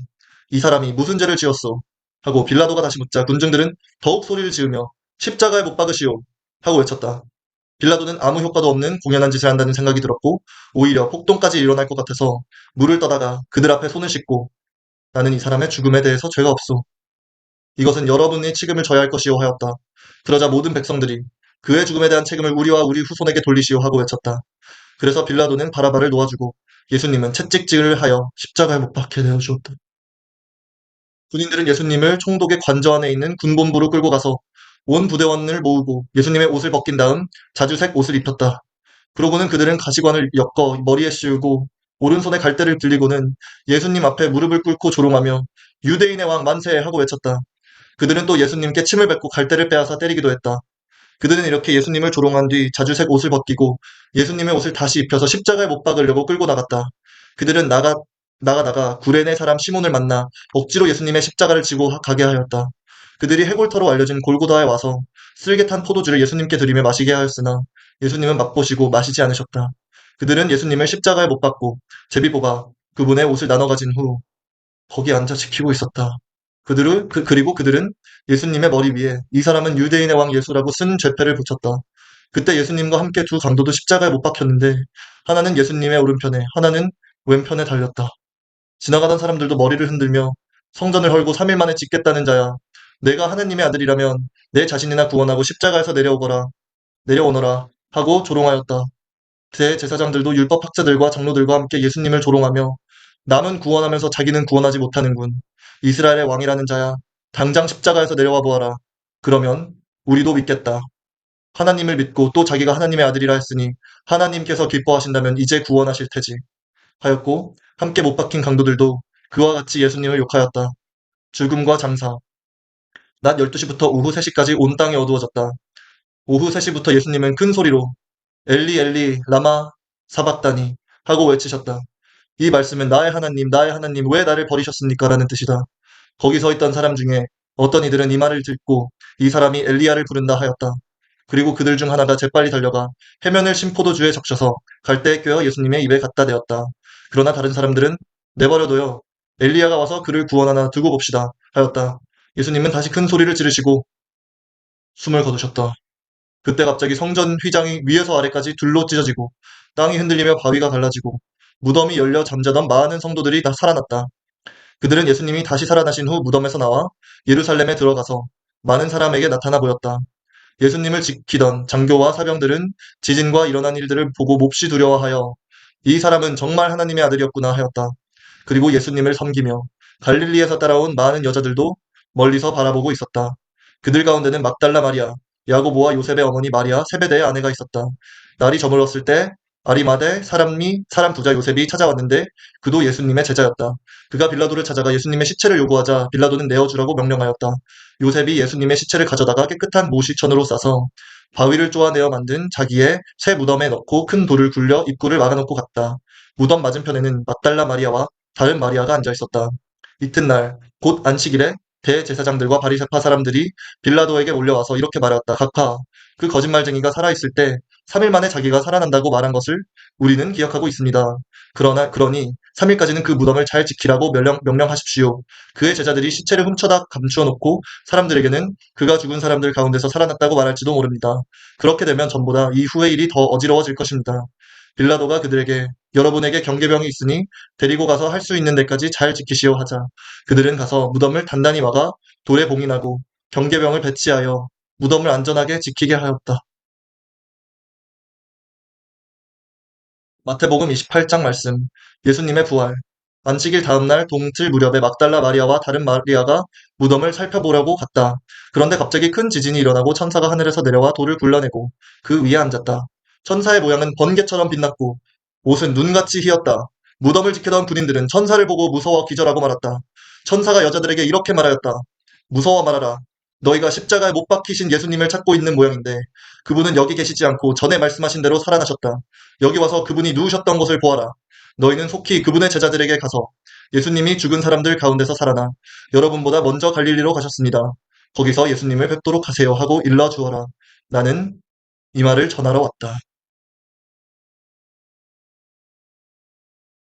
이 사람이 무슨 죄를 지었소? 하고 빌라도가 다시 묻자 군중들은 더욱 소리를 지으며 십자가에 못 박으시오. 하고 외쳤다. 빌라도는 아무 효과도 없는 공연한 짓을 한다는 생각이 들었고 오히려 폭동까지 일어날 것 같아서 물을 떠다가 그들 앞에 손을 씻고 나는 이 사람의 죽음에 대해서 죄가 없소. 이것은 여러분의 책임을 져야 할 것이오 하였다. 그러자 모든 백성들이 그의 죽음에 대한 책임을 우리와 우리 후손에게 돌리시오 하고 외쳤다. 그래서 빌라도는 바라바를 놓아주고 예수님은 채찍질을 하여 십자가에 못 박게 되어 주었다. 군인들은 예수님을 총독의 관저 안에 있는 군본부로 끌고 가서 온 부대원을 모으고 예수님의 옷을 벗긴 다음 자주색 옷을 입혔다. 그러고는 그들은 가시관을 엮어 머리에 씌우고 오른손에 갈대를 들리고는 예수님 앞에 무릎을 꿇고 조롱하며 유대인의 왕 만세 하고 외쳤다. 그들은 또 예수님께 침을 뱉고 갈대를 빼앗아 때리기도 했다. 그들은 이렇게 예수님을 조롱한 뒤 자주색 옷을 벗기고 예수님의 옷을 다시 입혀서 십자가에 못 박으려고 끌고 나갔다. 그들은 나가 구레네 사람 시몬을 만나 억지로 예수님의 십자가를 지고 가게 하였다. 그들이 해골터로 알려진 골고다에 와서 쓸개 탄 포도주를 예수님께 드리며 마시게 하였으나 예수님은 맛보시고 마시지 않으셨다. 그들은 예수님을 십자가에 못 박고 제비 뽑아 그분의 옷을 나눠 가진 후 거기 앉아 지키고 있었다. 그리고 그들은 예수님의 머리 위에 이 사람은 유대인의 왕 예수라고 쓴 죄패를 붙였다. 그때 예수님과 함께 두 강도도 십자가에 못 박혔는데 하나는 예수님의 오른편에 하나는 왼편에 달렸다. 지나가던 사람들도 머리를 흔들며 성전을 헐고 3일 만에 짓겠다는 자야. 내가 하느님의 아들이라면 내 자신이나 구원하고 십자가에서 내려오너라 하고 조롱하였다. 대제사장들도 율법학자들과 장로들과 함께 예수님을 조롱하며 남은 구원하면서 자기는 구원하지 못하는군. 이스라엘의 왕이라는 자야. 당장 십자가에서 내려와 보아라. 그러면 우리도 믿겠다. 하나님을 믿고 또 자기가 하나님의 아들이라 했으니 하나님께서 기뻐하신다면 이제 구원하실 테지. 하였고 함께 못 박힌 강도들도 그와 같이 예수님을 욕하였다. 죽음과 장사. 낮 12시부터 오후 3시까지 온 땅이 어두워졌다. 오후 3시부터 예수님은 큰 소리로 엘리 엘리 라마 사박다니 하고 외치셨다. 이 말씀은 나의 하나님 왜 나를 버리셨습니까? 라는 뜻이다. 거기 서 있던 사람 중에 어떤 이들은 이 말을 듣고 이 사람이 엘리야를 부른다 하였다. 그리고 그들 중 하나가 재빨리 달려가 해면을 신포도주에 적셔서 갈대에 꿰어 예수님의 입에 갖다 대었다. 그러나 다른 사람들은 내버려둬요. 엘리야가 와서 그를 구원하나 두고 봅시다 하였다. 예수님은 다시 큰 소리를 지르시고 숨을 거두셨다. 그때 갑자기 성전 휘장이 위에서 아래까지 둘로 찢어지고 땅이 흔들리며 바위가 갈라지고 무덤이 열려 잠자던 많은 성도들이 다 살아났다. 그들은 예수님이 다시 살아나신 후 무덤에서 나와 예루살렘에 들어가서 많은 사람에게 나타나 보였다. 예수님을 지키던 장교와 사병들은 지진과 일어난 일들을 보고 몹시 두려워하여 이 사람은 정말 하나님의 아들이었구나 하였다. 그리고 예수님을 섬기며 갈릴리에서 따라온 많은 여자들도 멀리서 바라보고 있었다. 그들 가운데는 막달라 마리아, 야고보와 요셉의 어머니 마리아, 세베대의 아내가 있었다. 날이 저물었을 때 아리마대 사람 부자 요셉이 찾아왔는데 그도 예수님의 제자였다. 그가 빌라도를 찾아가 예수님의 시체를 요구하자 빌라도는 내어주라고 명령하였다. 요셉이 예수님의 시체를 가져다가 깨끗한 모시천으로 싸서 바위를 쪼아내어 만든 자기의 새 무덤에 넣고 큰 돌을 굴려 입구를 막아놓고 갔다. 무덤 맞은편에는 막달라 마리아와 다른 마리아가 앉아 있었다. 이튿날 곧 안식일에 대제사장들과 바리새파 사람들이 빌라도에게 몰려와서 이렇게 말하였다. 각하, 그 거짓말쟁이가 살아있을 때 3일 만에 자기가 살아난다고 말한 것을 우리는 기억하고 있습니다. 그러니 3일까지는 그 무덤을 잘 지키라고 명령하십시오. 그의 제자들이 시체를 훔쳐다 감추어 놓고 사람들에게는 그가 죽은 사람들 가운데서 살아났다고 말할지도 모릅니다. 그렇게 되면 전보다 이후의 일이 더 어지러워질 것입니다. 빌라도가 그들에게 여러분에게 경계병이 있으니 데리고 가서 할 수 있는 데까지 잘 지키시오 하자 그들은 가서 무덤을 단단히 막아 돌에 봉인하고 경계병을 배치하여 무덤을 안전하게 지키게 하였다. 마태복음 28장 말씀. 예수님의 부활. 안식일 다음날 동틀 무렵에 막달라 마리아와 다른 마리아가 무덤을 살펴보려고 갔다. 그런데 갑자기 큰 지진이 일어나고 천사가 하늘에서 내려와 돌을 굴러내고 그 위에 앉았다. 천사의 모양은 번개처럼 빛났고 옷은 눈같이 희었다. 무덤을 지키던 군인들은 천사를 보고 무서워 기절하고 말았다. 천사가 여자들에게 이렇게 말하였다. 무서워 말아라. 너희가 십자가에 못 박히신 예수님을 찾고 있는 모양인데 그분은 여기 계시지 않고 전에 말씀하신 대로 살아나셨다. 여기 와서 그분이 누우셨던 곳을 보아라. 너희는 속히 그분의 제자들에게 가서 예수님이 죽은 사람들 가운데서 살아나 여러분보다 먼저 갈릴리로 가셨습니다. 거기서 예수님을 뵙도록 하세요 하고 일러 주어라. 나는 이 말을 전하러 왔다.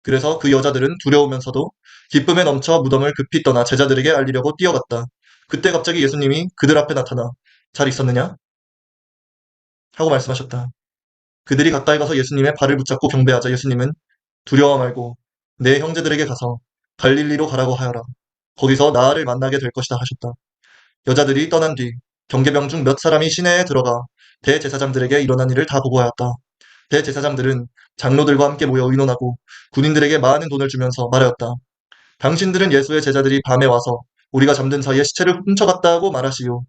그래서 그 여자들은 두려우면서도 기쁨에 넘쳐 무덤을 급히 떠나 제자들에게 알리려고 뛰어갔다. 그때 갑자기 예수님이 그들 앞에 나타나 잘 있었느냐? 하고 말씀하셨다. 그들이 가까이 가서 예수님의 발을 붙잡고 경배하자 예수님은 두려워 말고 내 형제들에게 가서 갈릴리로 가라고 하여라. 거기서 나를 만나게 될 것이다 하셨다. 여자들이 떠난 뒤 경계병 중 몇 사람이 시내에 들어가 대제사장들에게 일어난 일을 다 보고하였다. 대제사장들은 장로들과 함께 모여 의논하고 군인들에게 많은 돈을 주면서 말하였다. 당신들은 예수의 제자들이 밤에 와서 우리가 잠든 사이에 시체를 훔쳐갔다고 말하시오.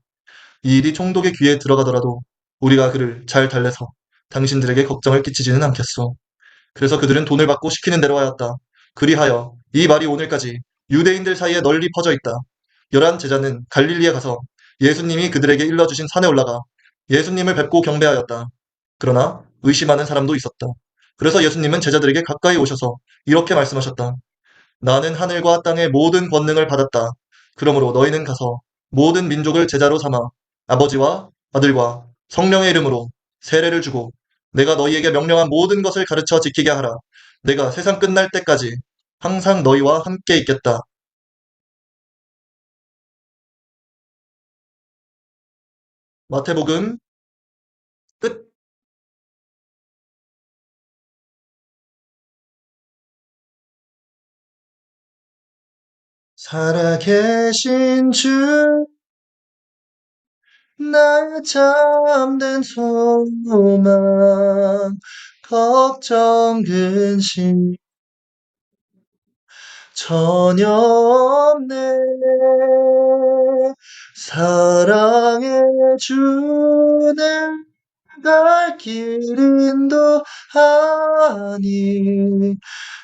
이 일이 총독의 귀에 들어가더라도 우리가 그를 잘 달래서 당신들에게 걱정을 끼치지는 않겠소. 그래서 그들은 돈을 받고 시키는 대로 하였다. 그리하여 이 말이 오늘까지 유대인들 사이에 널리 퍼져 있다. 열한 제자는 갈릴리에 가서 예수님이 그들에게 일러주신 산에 올라가 예수님을 뵙고 경배하였다. 그러나 의심하는 사람도 있었다. 그래서 예수님은 제자들에게 가까이 오셔서 이렇게 말씀하셨다. 나는 하늘과 땅의 모든 권능을 받았다. 그러므로 너희는 가서 모든 민족을 제자로 삼아 아버지와 아들과 성령의 이름으로 세례를 주고 내가 너희에게 명령한 모든 것을 가르쳐 지키게 하라. 내가 세상 끝날 때까지 항상 너희와 함께 있겠다. 마태복음 끝. 살아계신 주, 나의 참된 소망, 걱정 근심 전혀 없네. 사랑해 주는 갈 길인도 아니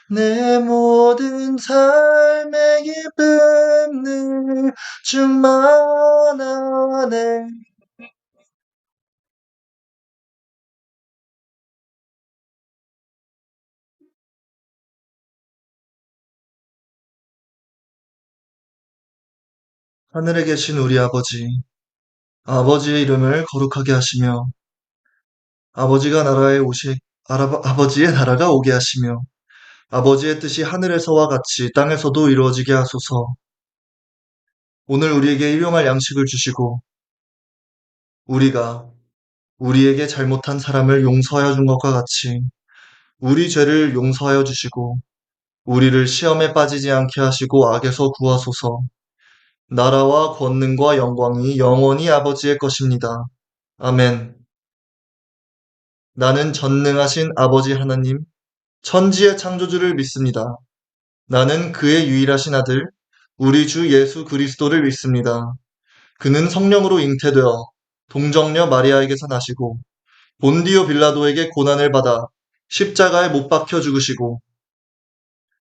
내 모든 삶의 기쁨을 충만하네. 하늘에 계신 우리 아버지, 아버지의 이름을 거룩하게 하시며, 아버지가 나라에 오시, 아버지의 나라가 오게 하시며, 아버지의 뜻이 하늘에서와 같이 땅에서도 이루어지게 하소서. 오늘 우리에게 일용할 양식을 주시고, 우리가 우리에게 잘못한 사람을 용서하여 준 것과 같이, 우리 죄를 용서하여 주시고, 우리를 시험에 빠지지 않게 하시고 악에서 구하소서. 나라와 권능과 영광이 영원히 아버지의 것입니다. 아멘. 나는 전능하신 아버지 하나님, 천지의 창조주를 믿습니다. 나는 그의 유일하신 아들, 우리 주 예수 그리스도를 믿습니다. 그는 성령으로 잉태되어 동정녀 마리아에게서 나시고 본디오 빌라도에게 고난을 받아 십자가에 못 박혀 죽으시고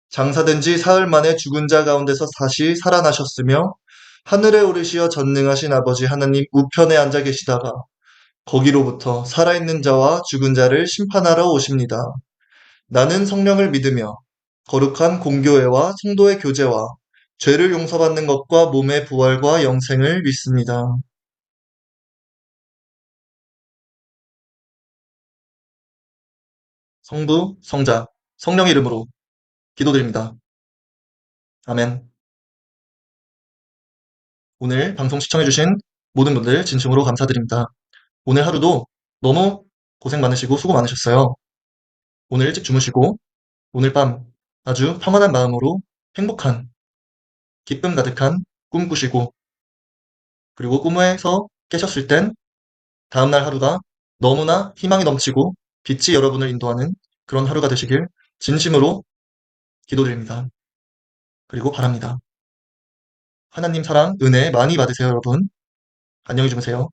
장사된 지 사흘 만에 죽은 자 가운데서 다시 살아나셨으며 하늘에 오르시어 전능하신 아버지 하나님 우편에 앉아 계시다가 거기로부터 살아있는 자와 죽은 자를 심판하러 오십니다. 나는 성령을 믿으며 거룩한 공교회와 성도의 교제와 죄를 용서받는 것과 몸의 부활과 영생을 믿습니다. 성부, 성자, 성령의 이름으로 기도드립니다. 아멘. 오늘 방송 시청해주신 모든 분들 진심으로 감사드립니다. 오늘 하루도 너무 고생 많으시고 수고 많으셨어요. 오늘 일찍 주무시고 오늘 밤 아주 평안한 마음으로 행복한 기쁨 가득한 꿈 꾸시고 그리고 꿈에서 깨셨을 땐 다음날 하루가 너무나 희망이 넘치고 빛이 여러분을 인도하는 그런 하루가 되시길 진심으로 기도드립니다. 그리고 바랍니다. 하나님 사랑, 은혜 많이 받으세요, 여러분. 안녕히 주무세요.